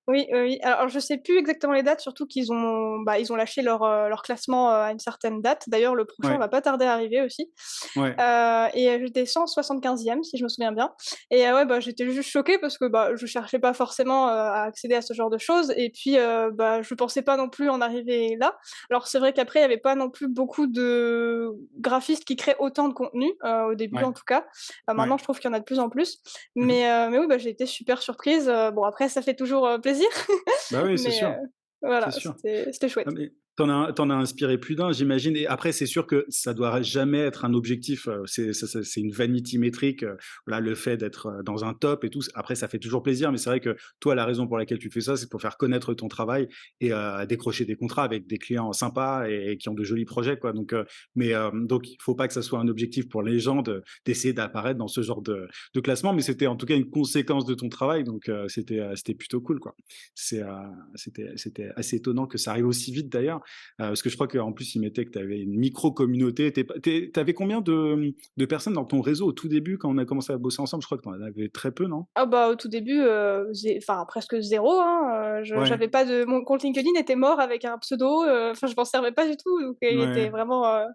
Oui, oui, oui. Alors je sais plus exactement les dates, surtout ils ont lâché leur classement, à une certaine date. D'ailleurs, le prochain Ouais, va pas tarder à arriver aussi. ouais, Et j'étais 175e si je me souviens bien et ouais, bah, j'étais juste choquée parce que, bah, je cherchais pas forcément, à accéder à ce genre de choses et puis, bah, je pensais pas non plus en arriver là. Alors c'est vrai qu'après il y avait pas non plus beaucoup de graphistes qui créent autant de contenu, au début ouais, en tout cas. ouais. Maintenant je trouve qu'il y en a de plus en plus, Mmh. mais oui, bah, j'ai été super surprise, bon après ça fait toujours, plaisir Bah oui, c'est mais, sûr, c'est voilà, sûr. c'était Non, chouette. mais tu as inspiré plus d'un, j'imagine. Et après, c'est sûr que ça doit jamais être un objectif. C'est une vanity métrique. Voilà, le fait d'être dans un top et tout. Après, ça fait toujours plaisir, mais c'est vrai que toi, la raison pour laquelle tu fais ça, c'est pour faire connaître ton travail et décrocher des contrats avec des clients sympas et qui ont de jolis projets, quoi. Donc, il faut pas que ça soit un objectif pour les gens d'essayer d'apparaître dans ce genre de classement, mais c'était en tout cas une conséquence de ton travail. Donc, c'était plutôt cool, quoi. C'était assez étonnant que ça arrive aussi vite d'ailleurs. Parce que je crois qu'en plus, il mettait que tu avais une micro-communauté. Tu avais combien de personnes dans ton réseau au tout début quand on a commencé à bosser ensemble? Je crois que tu en avais très peu, non? Ah bah, au tout début, enfin presque 0, hein, je Ouais, j'avais pas de mon compte LinkedIn était mort avec un pseudo, enfin je m'en servais pas du tout, donc il était ouais. vraiment,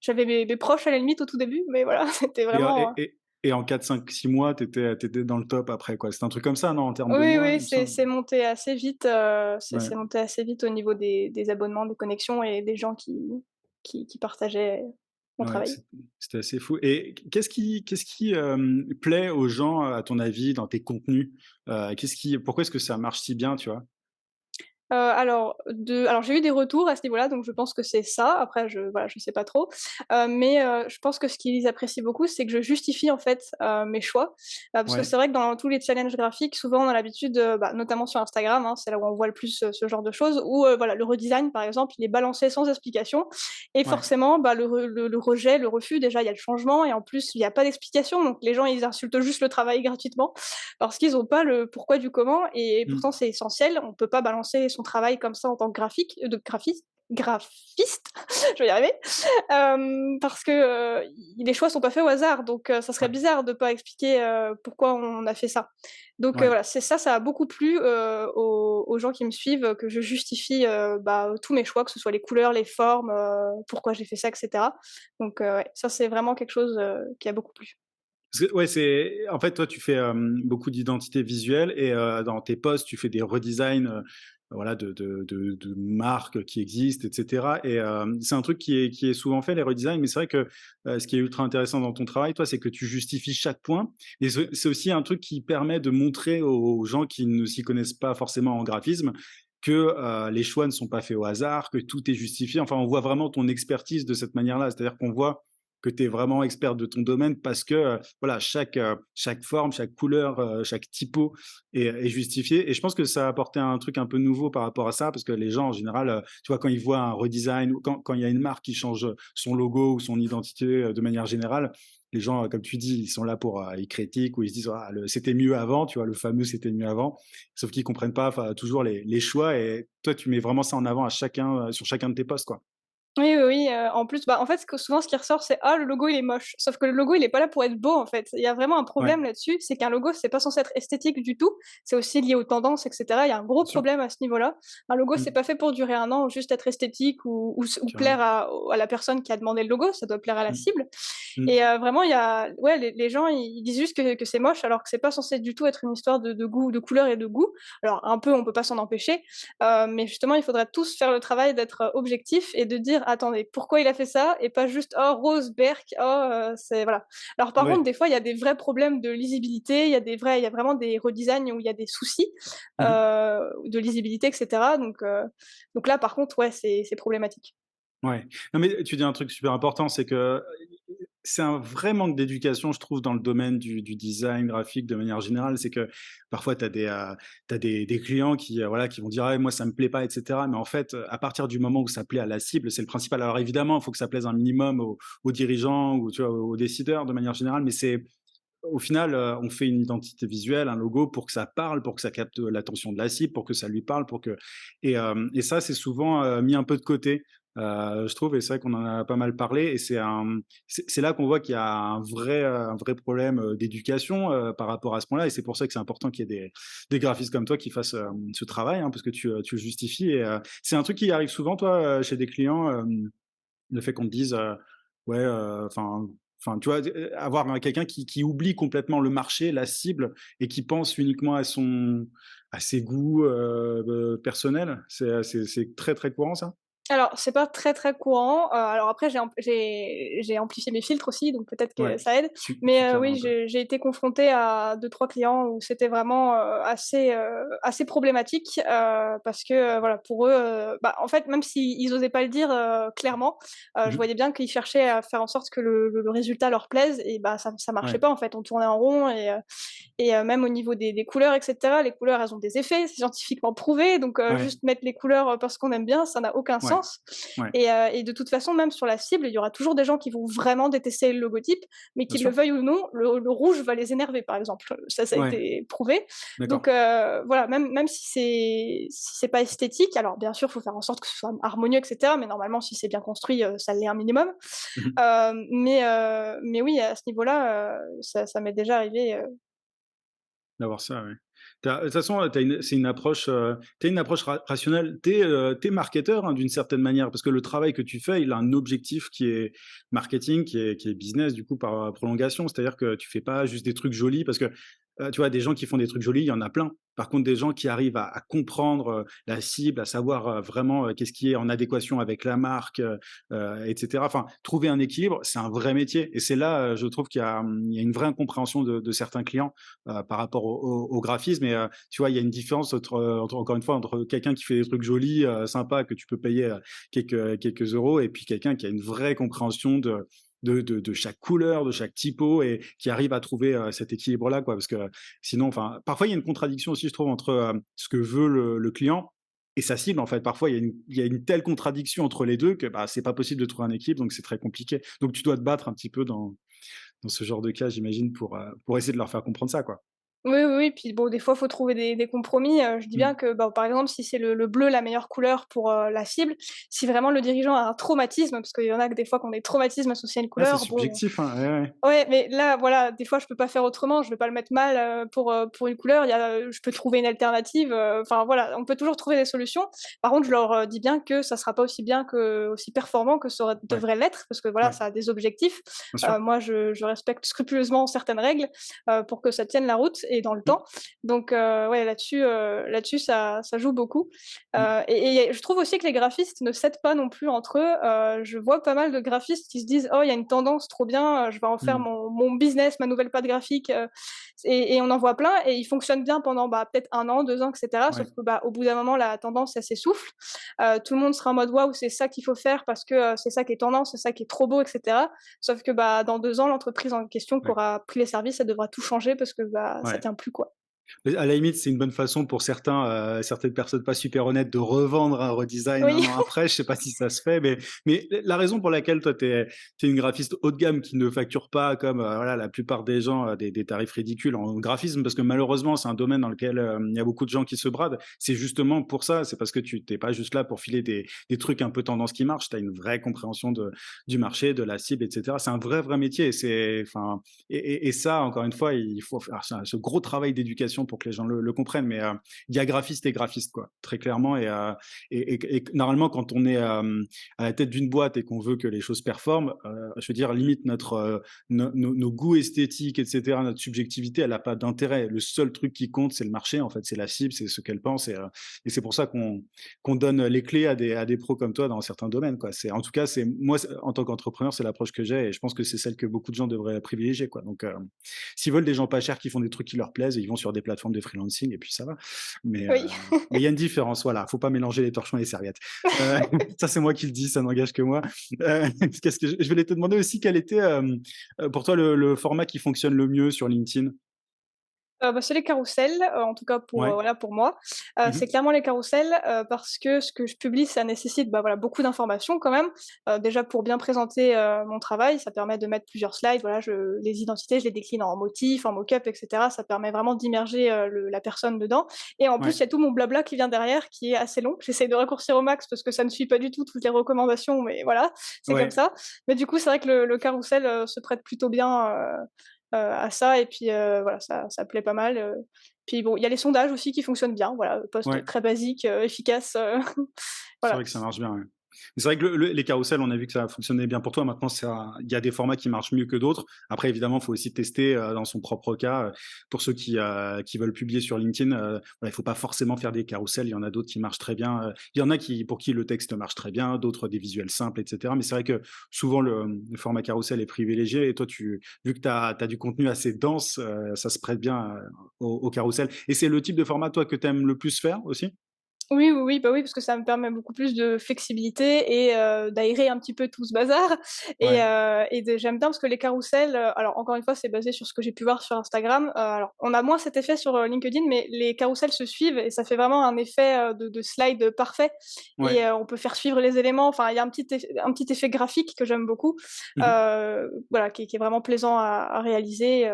j'avais mes proches à la limite au tout début, mais voilà, c'était Et, en- vraiment, et, et, et en 4, 5, 6 mois, t'étais dans le top après, quoi. C'était un truc comme ça, non, en termes de oui, mois, oui, il me c'est semble. c'est monté assez vite, c'est Ouais. monté assez vite au niveau des abonnements, des connexions et des gens qui partageaient mon Ouais, travail. c'était assez fou. Et qu'est-ce qui plaît aux gens, à ton avis, dans tes contenus? Pourquoi est-ce que ça marche si bien, tu vois? Alors j'ai eu des retours à ce niveau-là, donc je pense que c'est ça. Après voilà, je sais pas trop. Mais je pense que ce qu'ils apprécient beaucoup, c'est que je justifie en fait, mes choix. Parce que Ouais, c'est vrai que dans tous les challenges graphiques, souvent on a l'habitude, notamment sur Instagram, hein, c'est là où on voit le plus, ce genre de choses, où, voilà, le redesign par exemple, il est balancé sans explication et ouais. forcément, le rejet, le refus, déjà il y a le changement et en plus il y a pas d'explication, donc les gens ils insultent juste le travail gratuitement parce qu'ils ont pas le pourquoi du comment et Mmh. pourtant c'est essentiel. On peut pas balancer son travail comme ça en tant que graphiste, je vais y arriver, parce que, les choix sont pas faits au hasard, donc ça serait Ouais, bizarre de pas expliquer, pourquoi on a fait ça. Donc ouais. voilà, c'est ça, ça a beaucoup plu, aux gens qui me suivent, que je justifie, tous mes choix, que ce soit les couleurs, les formes, pourquoi j'ai fait ça et cetera. Donc ouais, ça c'est vraiment quelque chose, qui a beaucoup plu. Parce que ouais, en fait, toi, tu fais, beaucoup d'identité visuelle et dans tes posts, tu fais des redesigns, voilà, de marques qui existent et cetera et c'est un truc qui est souvent fait, les redesigns, mais c'est vrai que, ce qui est ultra intéressant dans ton travail, toi, c'est que tu justifies chaque point et c'est aussi un truc qui permet de montrer aux gens qui ne s'y connaissent pas forcément en graphisme que, les choix ne sont pas faits au hasard, que tout est justifié. Enfin, on voit vraiment ton expertise de cette manière-là. C'est-à-dire qu'on voit que tu es vraiment expert de ton domaine parce que, voilà, chaque forme, chaque couleur, chaque typo est justifiée et je pense que ça a apporté un truc un peu nouveau par rapport à ça parce que les gens en général, tu vois, quand ils voient un redesign ou quand il y a une marque qui change, son logo ou son identité, de manière générale, les gens, comme tu dis, ils sont là pour, ils critiquent ou ils se disent: «Ah le c'était mieux avant», tu vois? Le fameux «c'était mieux avant», sauf qu'ils comprennent pas enfin toujours les choix et toi tu mets vraiment ça en avant à chacun, sur chacun de tes posts, quoi. Oui, oui, oui, en plus, en fait, souvent ce qui ressort, c'est: «Ah, le logo, il est moche». Sauf que le logo, il est pas là pour être beau, en fait. Il y a vraiment un Ouais, problème là-dessus, c'est qu'un logo, c'est pas censé être esthétique du tout. C'est aussi lié aux tendances et cetera. Il y a un gros bien sûr. problème à ce niveau-là. Un logo, Mmh, c'est pas fait pour durer 1 an ou juste être esthétique ou carrément. plaire à la personne qui a demandé le logo, ça doit plaire à la Mmh, cible mmh, et vraiment, il y a ouais, les gens, ils disent juste que c'est moche alors que c'est pas censé du tout être une histoire de goût, de couleur et de goût. Alors un peu, on peut pas s'en empêcher, mais justement, il faudrait tous faire le travail d'être, objectifs et de dire: «Attendez, pourquoi il a fait ça?» et pas juste: «Oh rose, berk, oh, c'est» voilà. Alors par contre, ouais. des fois, il y a des vrais problèmes de lisibilité, il y a vraiment des redesigns où il y a des soucis, Mmh. de lisibilité et cetera donc là, par contre, ouais, c'est problématique. Ouais. Non, mais tu dis un truc super important, c'est que c'est un vrai manque d'éducation, je trouve, dans le domaine du design graphique de manière générale. C'est que parfois, tu as des clients qui, voilà, qui vont dire: «Ah, moi, ça me plaît pas» et cetera. Mais en fait, à partir du moment où ça plaît à la cible, c'est le principal. Alors évidemment, il faut que ça plaise un minimum aux dirigeants ou tu vois, aux décideurs de manière générale, mais c'est au final, on fait une identité visuelle, un logo pour que ça parle, pour que ça capte l'attention de la cible, pour que ça lui parle, pour que et ça, c'est souvent, mis un peu de côté, je trouve et c'est vrai qu'on en a pas mal parlé et c'est là qu'on voit qu'il y a un vrai problème, d'éducation, par rapport à ce point-là et c'est pour ça que c'est important qu'il y ait des graphistes comme toi qui fassent, ce travail, hein, parce que tu le justifies et c'est un truc qui arrive souvent toi, chez des clients, le fait qu'on te dise, ouais, enfin, tu vois, avoir quelqu'un qui oublie complètement le marché, la cible et qui pense uniquement à ses goûts, personnels. C'est très, très courant ça? Alors, c'est pas très, très courant, alors après j'ai amplifié mes filtres aussi, donc peut-être Ouais, que ça aide. tu Mais, cadres oui, un peu. j'ai été confrontée à 2-3 clients où c'était vraiment, assez problématique, parce que, voilà, pour eux, en fait, même s'ils osaient pas le dire, clairement, je Mmh. voyais bien qu'ils cherchaient à faire en sorte que le résultat leur plaise et ça marchait Ouais, pas, en fait. On tournait en rond et même au niveau des couleurs et cetera, les couleurs, elles ont des effets, c'est scientifiquement prouvé, donc ouais, juste mettre les couleurs, parce qu'on aime bien, ça n'a aucun ouais. sens. Ouais, Et de toute façon, même sur la cible, il y aura toujours des gens qui vont vraiment détester le logotype, mais bien qu'ils le sûr. veuillent ou non, le rouge va les énerver, par exemple. Ça a Ouais, été prouvé. Donc d'accord. voilà, même si c'est pas esthétique, alors bien sûr, il faut faire en sorte que ce soit harmonieux et cetera, mais normalement, si c'est bien construit, ça l'est un minimum. Mmh. Mais oui, à ce niveau-là, ça m'est déjà arrivé, D'avoir ça, ouais. De toute façon, c'est une approche, tu une approche rationnelle. Tu es marketeur, hein, d'une certaine manière, parce que le travail que tu fais, il a un objectif qui est marketing, qui est business, du coup, par, prolongation. C'est-à-dire que tu fais pas juste des trucs jolis parce que, tu vois, des gens qui font des trucs jolis, il y en a plein. Par contre, des gens qui arrivent à comprendre, la cible, à savoir, vraiment, qu'est-ce qui est en adéquation avec la marque, et cetera. Enfin, trouver un équilibre, c'est un vrai métier et c'est là, je trouve il y a une vraie incompréhension de certains clients par rapport au graphisme. Et tu vois, il y a une différence encore une fois, entre quelqu'un qui fait des trucs jolis, sympas, que tu peux payer quelques euros, et puis quelqu'un qui a une vraie compréhension de chaque couleur, de chaque typo, et qui arrive à trouver cet équilibre-là, quoi. Parce que sinon, enfin, parfois, il y a une contradiction aussi, je trouve, entre ce que veut le client et sa cible. En fait, parfois, il y a une telle contradiction entre les deux que bah, c'est pas possible de trouver un équilibre, donc c'est très compliqué. Donc, tu dois te battre un petit peu dans ce genre de cas, j'imagine, pour essayer de leur faire comprendre ça, quoi. oui, oui, oui, puis bon, des fois, faut trouver des compromis, je dis Mmh. bien que, bah, par exemple, si c'est le bleu la meilleure couleur pour, la cible, si vraiment le dirigeant a un traumatisme, parce qu'il y en a que des fois qui ont des traumatismes associés à une Ah, c'est couleur, bon, subjectif, hein, ouais, ouais. ouais, mais là, voilà, des fois, je peux pas faire autrement, je vais pas le mettre mal, pour une couleur, je peux trouver une alternative, enfin voilà, on peut toujours trouver des solutions. Par contre, je leur, dis bien que ça sera pas aussi performant que ça Ouais, devrait l'être, parce que voilà, ouais, ça a des objectifs. bien sûr. Moi, je respecte scrupuleusement certaines règles, pour que ça tienne la route et dans le Mmh, temps. Donc ouais, là-dessus, ça joue beaucoup. mmh, Et je trouve aussi que les graphistes ne s'aident pas non plus entre eux. Je vois pas mal de graphistes qui se disent: «Oh, il y a une tendance trop bien, je vais en faire mmh, mon business, ma nouvelle patte graphique», et on en voit plein et ils fonctionnent bien pendant, bah, peut-être 1 an, 2 ans et cetera. Sauf ouais, que, bah, au bout d'un moment, la tendance, elle s'essouffle. Tout le monde sera en mode: «Waouh, c'est ça qu'il faut faire parce que, c'est ça qui est tendance, c'est ça qui est trop beau» et cetera. Sauf que, bah, dans 2 ans, l'entreprise en question qui ouais, aura pris les services, elle devra tout changer parce que, bah, ça ouais. tient plus, quoi. Mais à la limite, c'est une bonne façon pour certaines personnes pas super honnêtes de revendre un redesign Oui. 1 an après. Je sais pas si ça se fait, mais la raison pour laquelle toi, tu es une graphiste haut de gamme qui ne facture pas comme, voilà, la plupart des gens, des tarifs ridicules en graphisme, parce que malheureusement, c'est un domaine dans lequel, il y a beaucoup de gens qui se bradent. C'est justement pour ça, c'est parce que tu es pas juste là pour filer des trucs un peu tendance qui marchent. Tu as une vraie compréhension du marché, de la cible, et cetera. C'est un vrai métier, et c'est enfin et ça, encore une fois, il faut faire ce gros travail d'éducation pour que les gens le comprennent. Mais il y a graphiste et graphiste, quoi, très clairement. Et normalement, quand on est à la tête d'une boîte et qu'on veut que les choses performent, je veux dire, limite nos goûts esthétiques, etc., notre subjectivité, elle n'a pas d'intérêt. Le seul truc qui compte, c'est le marché, en fait, c'est la cible, c'est ce qu'elle pense. Et c'est pour ça qu'on donne les clés à des pros comme toi dans certains domaines, quoi. En tout cas, moi, en tant qu'entrepreneur, c'est l'approche que j'ai, et je pense que c'est celle que beaucoup de gens devraient privilégier, quoi. Donc, s'ils veulent des gens pas chers qui font des trucs qui leur plaisent, ils vont sur des plateformes de freelancing et puis ça va. Mais Oui. il y a une différence, voilà. Faut pas mélanger les torchons et les serviettes. Euh, ça, c'est moi qui le dis, ça n'engage que moi. Qu'est-ce que je voulais te demander aussi quel était pour toi le format qui fonctionne le mieux sur LinkedIn. Bah, c'est les carousels, en tout cas pour, Ouais. voilà, pour moi. C'est Mhm. clairement les carousels, parce que ce que je publie, ça nécessite, bah, voilà, beaucoup d'informations quand même. Déjà pour bien présenter, mon travail, ça permet de mettre plusieurs slides, voilà, les identités, je les décline en motifs, en mock-up et cetera. Ça permet vraiment d'immerger, la personne dedans et en plus, Ouais. il y a tout mon blabla qui vient derrière qui est assez long. J'essaie de raccourcir au max parce que ça ne suit pas du tout toutes les recommandations, mais voilà, c'est comme Ouais. ça. Mais du coup, c'est vrai que le carrousel, se prête plutôt bien, à ça et puis, voilà, ça plaît pas mal, puis bon, il y a les sondages aussi qui fonctionnent bien, voilà, post Ouais. très basique, efficace, C'est voilà. vrai que ça marche bien, ouais. Mais c'est vrai que les carousels, on a vu que ça fonctionnait bien pour toi. Maintenant, il y a des formats qui marchent mieux que d'autres. Après, évidemment, il faut aussi tester dans son propre cas. Pour ceux qui veulent publier sur LinkedIn, voilà, il ne faut pas forcément faire des carousels. Il y en a d'autres qui marchent très bien. Il y en a pour qui le texte marche très bien, d'autres des visuels simples, etc. Mais c'est vrai que souvent, le format carousel est privilégié. Et toi, vu que tu as du contenu assez dense, ça se prête bien au carrousel. Et c'est le type de format, toi, que tu aimes le plus faire aussi? Oui, oui, oui, bah, oui, parce que ça me permet beaucoup plus de flexibilité et d'aérer un petit peu tout ce bazar Ouais. et de j'aime bien parce que les carrousels, alors encore une fois, c'est basé sur ce que j'ai pu voir sur Instagram, alors on a moins cet effet sur, LinkedIn, mais les carrousels se suivent et ça fait vraiment un effet, de slide, parfait Ouais. et on peut faire suivre les éléments. Enfin, il y a un petit effet graphique que j'aime beaucoup, Mmh. voilà, qui est vraiment plaisant à réaliser,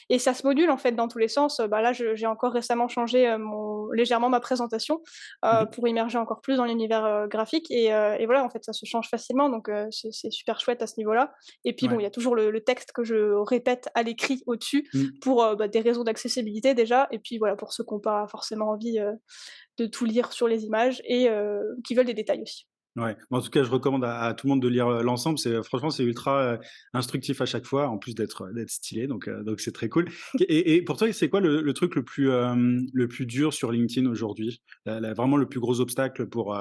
et ça se module en fait dans tous les sens. Bah, là, j'ai encore récemment changé, mon légèrement ma présentation, Mmh. pour immerger encore plus dans l'univers, graphique et voilà, en fait, ça se change facilement donc c'est super chouette à ce niveau-là et puis bon, Ouais. il y a toujours le texte que je répète à l'écrit au-dessus Mmh. pour, bah, des raisons d'accessibilité déjà et puis voilà, pour ceux qui ont pas forcément envie, de tout lire sur les images et qui veulent des détails aussi. Ouais. En tout cas, je recommande à tout le monde de lire, l'ensemble. C'est franchement, c'est ultra, instructif à chaque fois, en plus d'être stylé, donc c'est très cool. Et pour toi, c'est quoi le truc le plus dur sur LinkedIn aujourd'hui? La vraiment le plus gros obstacle pour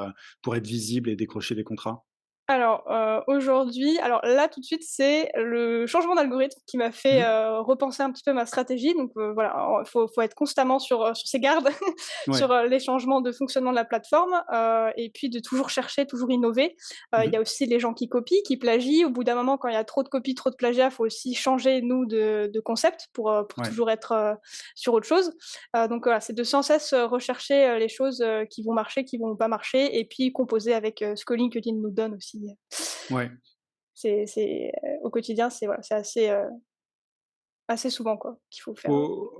être visible et décrocher des contrats? Alors, aujourd'hui alors là, tout de suite, c'est le changement d'algorithme qui m'a fait, Mmh. repenser un petit peu ma stratégie donc voilà, faut être constamment sur ses gardes Ouais. sur, les changements de fonctionnement de la plateforme, et puis de toujours chercher, toujours innover. Il y Mmh. a aussi les gens qui copient, qui plagient. Au bout d'un moment, quand il y a trop de copies, trop de plagiat, faut aussi changer, nous, de concept pour Ouais. toujours être, sur autre chose. Donc voilà, c'est de sans cesse, rechercher, les choses, qui vont marcher, qui vont pas marcher et puis composer avec, ce que LinkedIn nous donne aussi. Ouais. Au quotidien, c'est voilà, c'est assez souvent quoi, qu'il faut faire.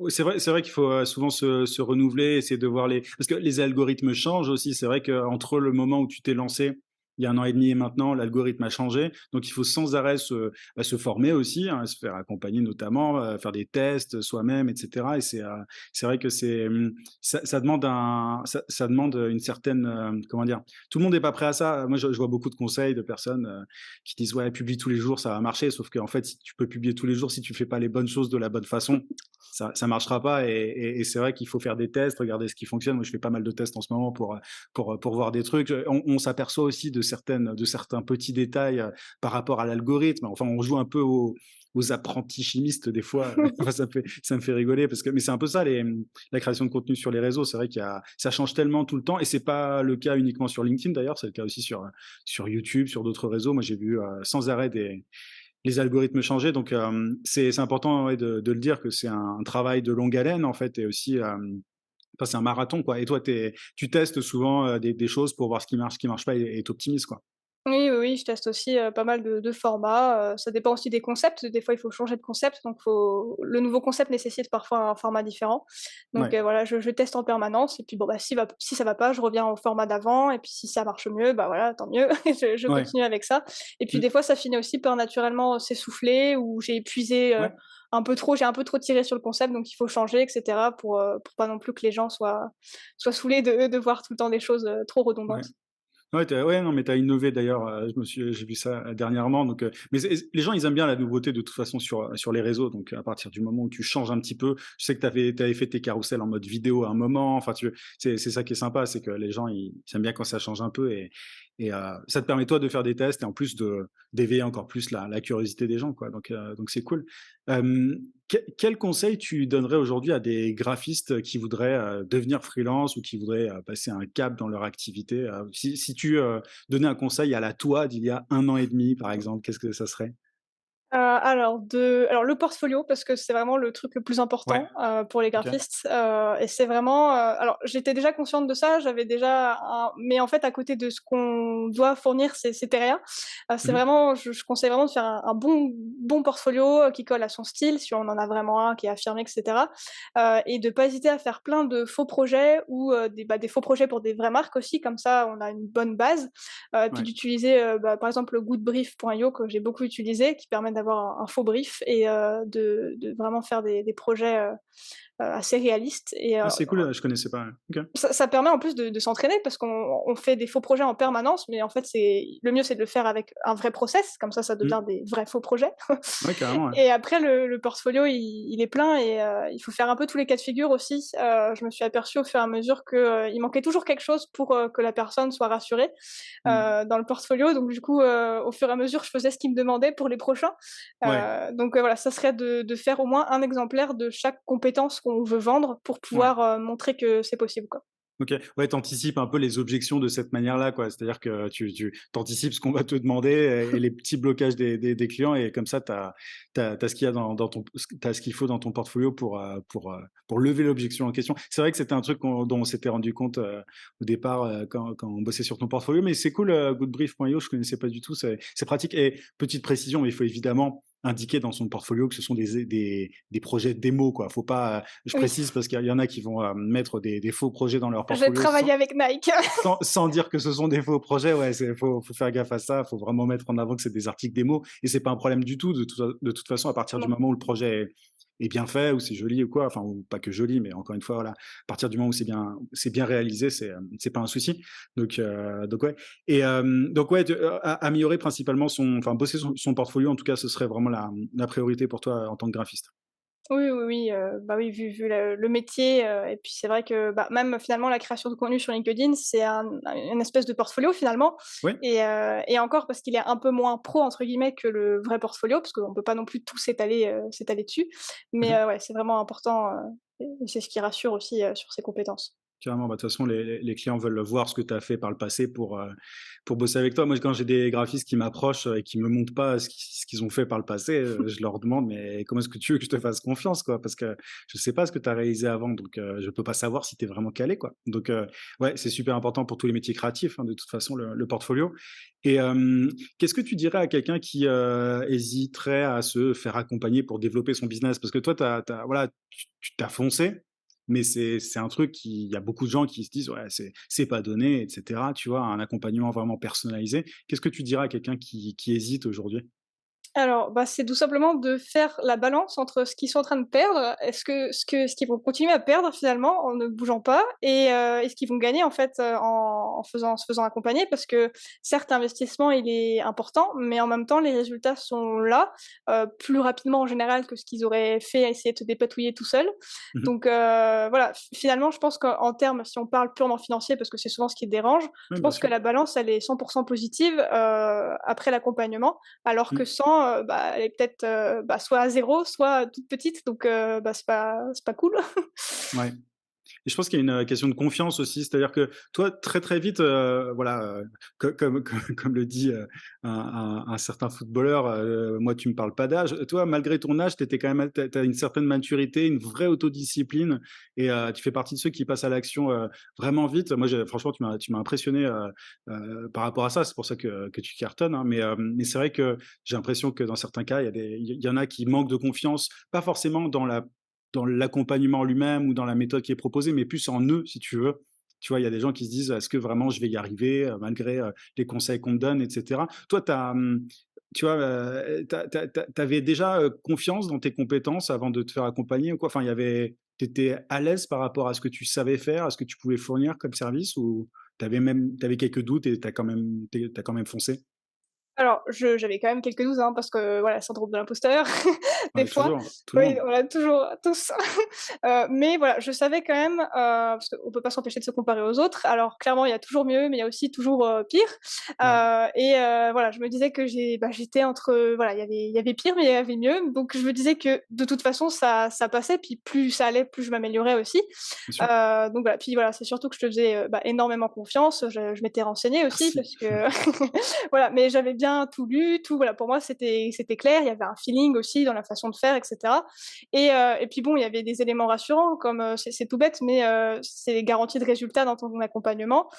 C'est vrai qu'il faut, souvent se renouveler, essayer de voir les parce que les algorithmes changent aussi. C'est vrai qu'entre le moment où tu t'es lancé, il y a 1 an et demi et maintenant, l'algorithme a changé. Donc il faut sans arrêt se former aussi, hein, se faire accompagner notamment, faire des tests soi-même et cetera et c'est vrai que ça demande ça demande, une certaine, comment dire? Tout le monde n'est pas prêt à ça. Moi, je vois beaucoup de conseils de personnes, qui disent: «Ouais, publie tous les jours, ça va marcher». Sauf qu'en fait, si tu peux publier tous les jours, si tu fais pas les bonnes choses de la bonne façon, ça marchera pas et c'est vrai qu'il faut faire des tests, regarder ce qui fonctionne. Moi, je fais pas mal de tests en ce moment pour voir des trucs. On s'aperçoit aussi de certains petits détails, par rapport à l'algorithme. Enfin, on joue un peu aux apprentis chimistes des fois, enfin, ça me fait rigoler parce que mais c'est un peu ça la création de contenu sur les réseaux. C'est vrai qu'il y a ça change tellement tout le temps et c'est pas le cas uniquement sur LinkedIn d'ailleurs, c'est le cas aussi sur YouTube, sur d'autres réseaux. Moi, j'ai vu, sans arrêt des les algorithmes changer donc c'est important, ouais, de le dire que c'est un travail de longue haleine, en fait et aussi, enfin, c'est un marathon, quoi et toi, tu testes souvent, des choses pour voir ce qui marche pas et tu optimises, quoi? Oui, oui, oui, je teste aussi, pas mal de formats, ça dépend aussi des concepts. Des fois, il faut changer de concept, donc le nouveau concept nécessite parfois un format différent. Donc Ouais, voilà, je teste en permanence et puis bon, bah, si ça va pas, je reviens au format d'avant et puis si ça marche mieux, bah, voilà, tant mieux, je ouais, continue avec ça et puis mmh, des fois, ça finit aussi par naturellement s'essouffler ou j'ai épuisé, ouais, j'ai un peu trop tiré sur le concept, donc il faut changer et cetera pour pas non plus que les gens soient saoulés de voir tout le temps des choses, trop ouais. redondantes. Ouais, non, mais tu as innové d'ailleurs, j'ai vu ça, dernièrement donc mais les gens, ils aiment bien la nouveauté de toute façon sur les réseaux donc à partir du moment où tu changes un petit peu, je sais que tu avais fait tes carousels en mode vidéo à un moment, enfin c'est ça qui est sympa, c'est que les gens, ils aiment bien quand ça change un peu et ça te permet toi de faire des tests et en plus d'éveiller encore plus la curiosité des gens quoi donc c'est cool. Quel conseil tu donnerais aujourd'hui à des graphistes qui voudraient, devenir freelance ou qui voudraient, passer un cap dans leur activité? Si tu, donnais un conseil à la toi d'il y a 1 an et demi, par exemple, qu'est-ce que ça serait? Alors le portfolio parce que c'est vraiment le truc le plus Ouais, important, pour les OK. graphistes, et c'est vraiment, alors j'étais déjà consciente de ça, j'avais déjà un mais en fait à côté de ce qu'on doit fournir, c'était rien. C'est Mmh. vraiment je conseille vraiment de faire un bon portfolio, qui colle à son style, si on en a vraiment un qui est affirmé et cetera, et de pas hésiter à faire plein de faux projets ou, des faux projets pour des vraies marques aussi, comme ça on a une bonne base. Et puis Ouais, d'utiliser, par exemple, le goodbrief.io que j'ai beaucoup utilisé, qui permet d'avoir un faux brief et de vraiment faire des projets, assez réalistes et ah, c'est cool, je connaissais pas, ouais. OK. ça permet en plus de s'entraîner parce qu'on fait des faux projets en permanence, mais en fait, le mieux, c'est de le faire avec un vrai process, comme ça Mmh. devient des vrais faux projets. Ouais, carrément, ouais. Et après le portfolio, il est plein et il faut faire un peu tous les cas de figure aussi. Je me suis aperçue au fur et à mesure que, il manquait toujours quelque chose pour, que la personne soit rassurée, Mmh. dans le portfolio. Donc du coup, au fur et à mesure, je faisais ce qu'il me demandait pour les prochains. Ouais, Donc voilà, ça serait de faire au moins un exemplaire de chaque compétence qu'on veut vendre pour ouais. pouvoir, montrer que c'est possible, quoi. OK. Ouais, tu anticipes un peu les objections de cette manière-là, quoi. C'est-à-dire que tu anticipes ce qu'on va te demander et les petits blocages des clients et comme ça, tu as ce qu'il y a dans ton tu ce qu'il faut dans ton portfolio pour lever l'objection en question. C'est vrai que c'était un truc dont on s'était rendu compte, au départ, quand on bossait sur ton portfolio, mais c'est cool, goodbrief.io, je connaissais pas du tout, c'est pratique et petite précision, il faut évidemment indiquer dans son portfolio que ce sont des projets démo, quoi. Faut pas, je Oui, précise parce qu'il y en a qui vont, mettre des faux projets dans leur j'ai portfolio travaillé avec Nike. sans dire que ce sont des faux projets. Ouais, faut faire gaffe à ça. Faut vraiment mettre en avant que c'est des articles démo et c'est pas un problème du tout. De toute façon, à partir du Non. moment où le projet est bien fait, ou c'est joli ou quoi, enfin, ou pas que joli, mais encore une fois, voilà, à partir du moment où c'est bien réalisé, c'est pas un souci. Donc ouais. Et donc ouais, améliorer principalement enfin, bosser son portfolio, en tout cas, ce serait vraiment la priorité pour toi en tant que graphiste. Oui, oui, oui, bah, oui, vu le métier, et puis c'est vrai que, bah, même finalement la création de contenu sur LinkedIn, c'est une espèce de portfolio finalement Ouais. et encore parce qu'il est un peu moins «pro» entre guillemets que le vrai portfolio, parce qu'on peut pas non plus tout s'étaler dessus. Mais Mmh. ouais, c'est vraiment important, et c'est ce qui rassure aussi, sur ses compétences. Carrément, bah, de toute façon, les clients veulent voir ce que tu as fait par le passé pour bosser avec toi. Moi, quand j'ai des graphistes qui m'approchent et qui me montrent pas ce qu'ils ont fait par le passé, je leur demande: «Mais comment est-ce que tu veux que je te fasse confiance, quoi?» Parce que je sais pas ce que tu as réalisé avant, donc je peux pas savoir si tu es vraiment calé, quoi. Donc ouais, c'est super important pour tous les métiers créatifs, hein, de toute façon, le portfolio. Et qu'est-ce que tu dirais à quelqu'un qui, hésiterait à se faire accompagner pour développer son business? Parce que toi, voilà, tu tu foncé, mais c'est un truc il y a beaucoup de gens qui se disent: «Ouais, c'est pas donné» et cetera, tu vois? Un accompagnement vraiment personnalisé. Qu'est-ce que tu dirais à quelqu'un qui hésite aujourd'hui? Alors, bah, c'est tout simplement de faire la balance entre ce qu'ils sont en train de perdre, est-ce que ce qu'ils vont continuer à perdre finalement en ne bougeant pas et ce qu'ils vont gagner en fait, en se faisant accompagner. Parce que certes l'investissement il est important, mais en même temps les résultats sont là, plus rapidement en général que ce qu'ils auraient fait à essayer de se dépatouiller tout seuls. Mmh. Donc voilà, finalement je pense qu'en termes, si on parle purement financier parce que c'est souvent ce qui dérange, Oui, je bien pense que sûr. la balance elle est 100 positive, après l'accompagnement. Alors que Mmh. sans, bah, elle est peut-être, bah, soit à zéro, soit toute petite, donc bah, c'est pas cool. Ouais. Et je pense qu'il y a une, question de confiance aussi. C'est-à-dire que toi, très, très vite, voilà, comme le dit, un certain footballeur, «Moi, tu me parles pas d'âge». Toi, malgré ton âge, tu étais quand même tu as une certaine maturité, une vraie autodiscipline et tu fais partie de ceux qui passent à l'action, vraiment vite. Moi, franchement, tu m'as impressionné, par rapport à ça. C'est pour ça que tu cartonnes, hein, mais c'est vrai que j'ai l'impression que dans certains cas, il y en a qui manquent de confiance, pas forcément dans l'accompagnement lui-même ou dans la méthode qui est proposée, mais plus en eux, si tu veux. Tu vois, il y a des gens qui se disent: «Est-ce que vraiment je vais y arriver, malgré, les conseils qu'on me donne?» et cetera. Toi, tu vois, tu avais déjà, confiance dans tes compétences avant de te faire accompagner ou quoi? Enfin, tu étais à l'aise par rapport à ce que tu savais faire, à ce que tu pouvais fournir comme service ou tu avais quelques doutes et tu quand même foncé? Alors, j'avais quand même quelques doutes, hein, parce que voilà, syndrome de l'imposteur, des Ouais, fois. toujours, tout le Oui, monde. on l'a toujours tous. Mais voilà, je savais quand même, parce qu'on peut pas s'empêcher de se comparer aux autres. Alors clairement, il y a toujours mieux, mais il y a aussi toujours, pire. Ouais, Voilà, je me disais que j'étais entre, voilà, il y avait pire, mais il y avait mieux. Donc je me disais que de toute façon, ça passait, puis plus ça allait, plus je m'améliorais aussi. bien sûr. Donc voilà, puis voilà, c'est surtout que je te faisais, bah, énormément confiance. Je m'étais renseignée aussi Merci. parce que voilà, mais j'avais bien tout lu, tout voilà, pour moi c'était clair, il y avait un feeling aussi dans la façon de faire et cetera et puis bon, il y avait des éléments rassurants comme, c'est tout bête, mais c'est les garanties de résultats dans ton accompagnement.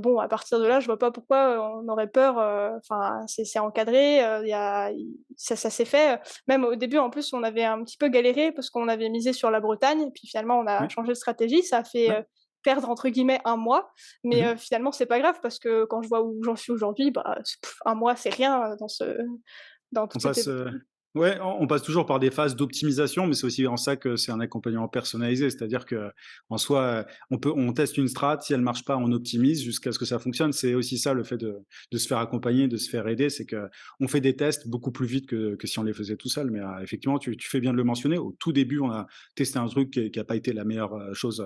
Bon, à partir de là, je vois pas pourquoi, on aurait peur, enfin, c'est encadré, il y a i ça s'est fait, même au début, en plus, on avait un petit peu galéré parce qu'on avait misé sur la Bretagne et puis finalement on a Oui, changé de stratégie. Ça a fait, ouais. perdre entre guillemets un mois, mais Mmh. finalement c'est pas grave parce que quand je vois où j'en suis aujourd'hui, bah, 1 mois c'est rien, dans On toute cette passe, évolution. ouais, on passe toujours par des phases d'optimisation, mais c'est aussi en ça que c'est un accompagnement personnalisé. C'est-à-dire qu'en soi, on teste une strat, si elle marche pas, on optimise jusqu'à ce que ça fonctionne. C'est aussi ça le fait de se faire accompagner, de se faire aider, c'est qu'on fait des tests beaucoup plus vite que si on les faisait tout seul. Mais, effectivement, tu fais bien de le mentionner. Au tout début, on a testé un truc qui a pas été la meilleure, chose,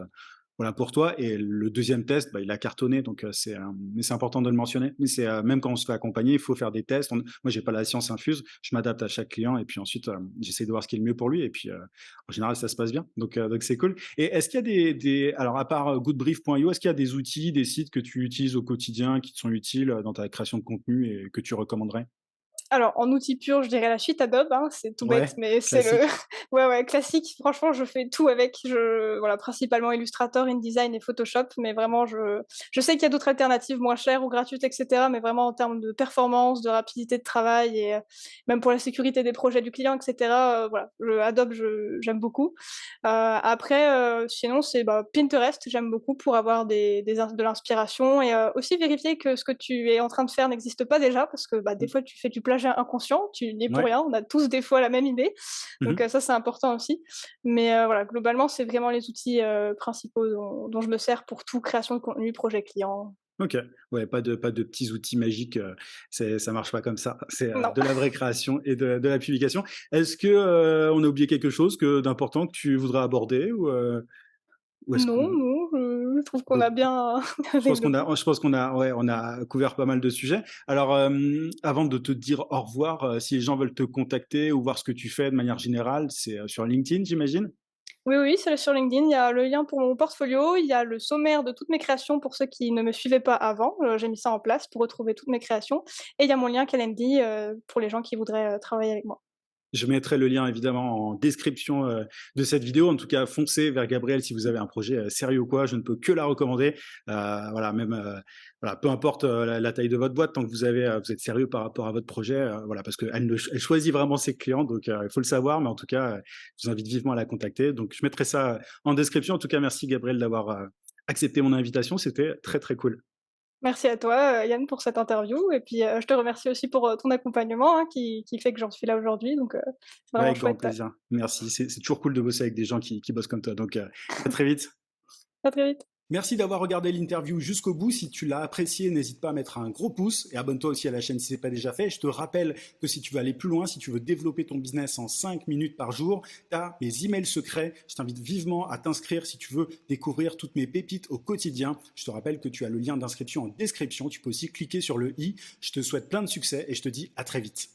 voilà pour toi. Et le deuxième test, bah, il a cartonné, donc mais c'est important de le mentionner. Mais c'est même quand on se fait accompagner, il faut faire des tests. Moi, j'ai pas la science infuse, je m'adapte à chaque client et puis ensuite j'essaie de voir ce qui est le mieux pour lui. Et puis en général, ça se passe bien. Donc c'est cool. Et est-ce qu'il y a alors à part goodbrief.io, est-ce qu'il y a des outils, des sites que tu utilises au quotidien qui te sont utiles dans ta création de contenu et que tu recommanderais? Alors, en outil pur, je dirais la suite Adobe, hein, c'est tout bête, Ouais, mais c'est le classique. ouais, ouais, classique. Franchement, je fais tout avec. Voilà, principalement Illustrator, InDesign et Photoshop, mais vraiment, je sais qu'il y a d'autres alternatives moins chères ou gratuites, et cetera, mais vraiment en termes de performance, de rapidité de travail et même pour la sécurité des projets du client, et cetera, voilà, Adobe, j'aime beaucoup. Après, sinon, c'est, bah, Pinterest, j'aime beaucoup pour avoir de l'inspiration et aussi vérifier que ce que tu es en train de faire n'existe pas déjà parce que, bah, des Mmh. fois, tu fais du plagiat inconscient, tu n'y es pour Ouais. rien, on a tous des fois la même idée, donc Mmh. ça, c'est important aussi. Mais voilà, globalement, c'est vraiment les outils, principaux dont je me sers pour tout, création de contenu, projet client. OK. Ouais, pas de petits outils magiques, ça marche pas comme ça. C'est, Non. de la vraie création et de la publication. Est-ce que, on a oublié quelque chose d'important que tu voudrais aborder ou est-ce Non, qu'on non, je trouve qu'on donc a bien bien développé. je pense qu'on a ouais, on a couvert pas mal de sujets. Alors, avant de te dire au revoir, si les gens veulent te contacter ou voir ce que tu fais de manière générale, c'est, sur LinkedIn, j'imagine? Oui, oui, c'est sur LinkedIn, il y a le lien pour mon portfolio, il y a le sommaire de toutes mes créations pour ceux qui ne me suivaient pas avant, j'ai mis ça en place pour retrouver toutes mes créations et il y a mon lien Calendly, pour les gens qui voudraient, travailler avec moi. Je mettrai le lien évidemment en description de cette vidéo. En tout cas, foncez vers Gabrielle si vous avez un projet sérieux ou quoi. Je ne peux que la recommander. Voilà, même voilà, peu importe la taille de votre boîte, tant que vous êtes sérieux par rapport à votre projet, voilà, parce qu'elle elle choisit vraiment ses clients, donc il faut le savoir. Mais en tout cas, je vous invite vivement à la contacter. Donc je mettrai ça en description. En tout cas, merci Gabrielle d'avoir accepté mon invitation. C'était très très cool. Merci à toi, Yann, pour cette interview et puis, je te remercie aussi pour, ton accompagnement, hein, qui fait que j'en suis là aujourd'hui donc Ouais, vraiment avec grand chouette. plaisir. Merci. C'est toujours cool de bosser avec des gens qui bossent comme toi. Donc à très vite. À très vite. Merci d'avoir regardé l'interview jusqu'au bout. Si tu l'as apprécié, n'hésite pas à mettre un gros pouce et abonne-toi aussi à la chaîne si ce n'est pas déjà fait. Je te rappelle que si tu veux aller plus loin, si tu veux développer ton business en 5 minutes par jour, tu as mes emails secrets. Je t'invite vivement à t'inscrire si tu veux découvrir toutes mes pépites au quotidien. Je te rappelle que tu as le lien d'inscription en description. Tu peux aussi cliquer sur le i. Je te souhaite plein de succès et je te dis à très vite.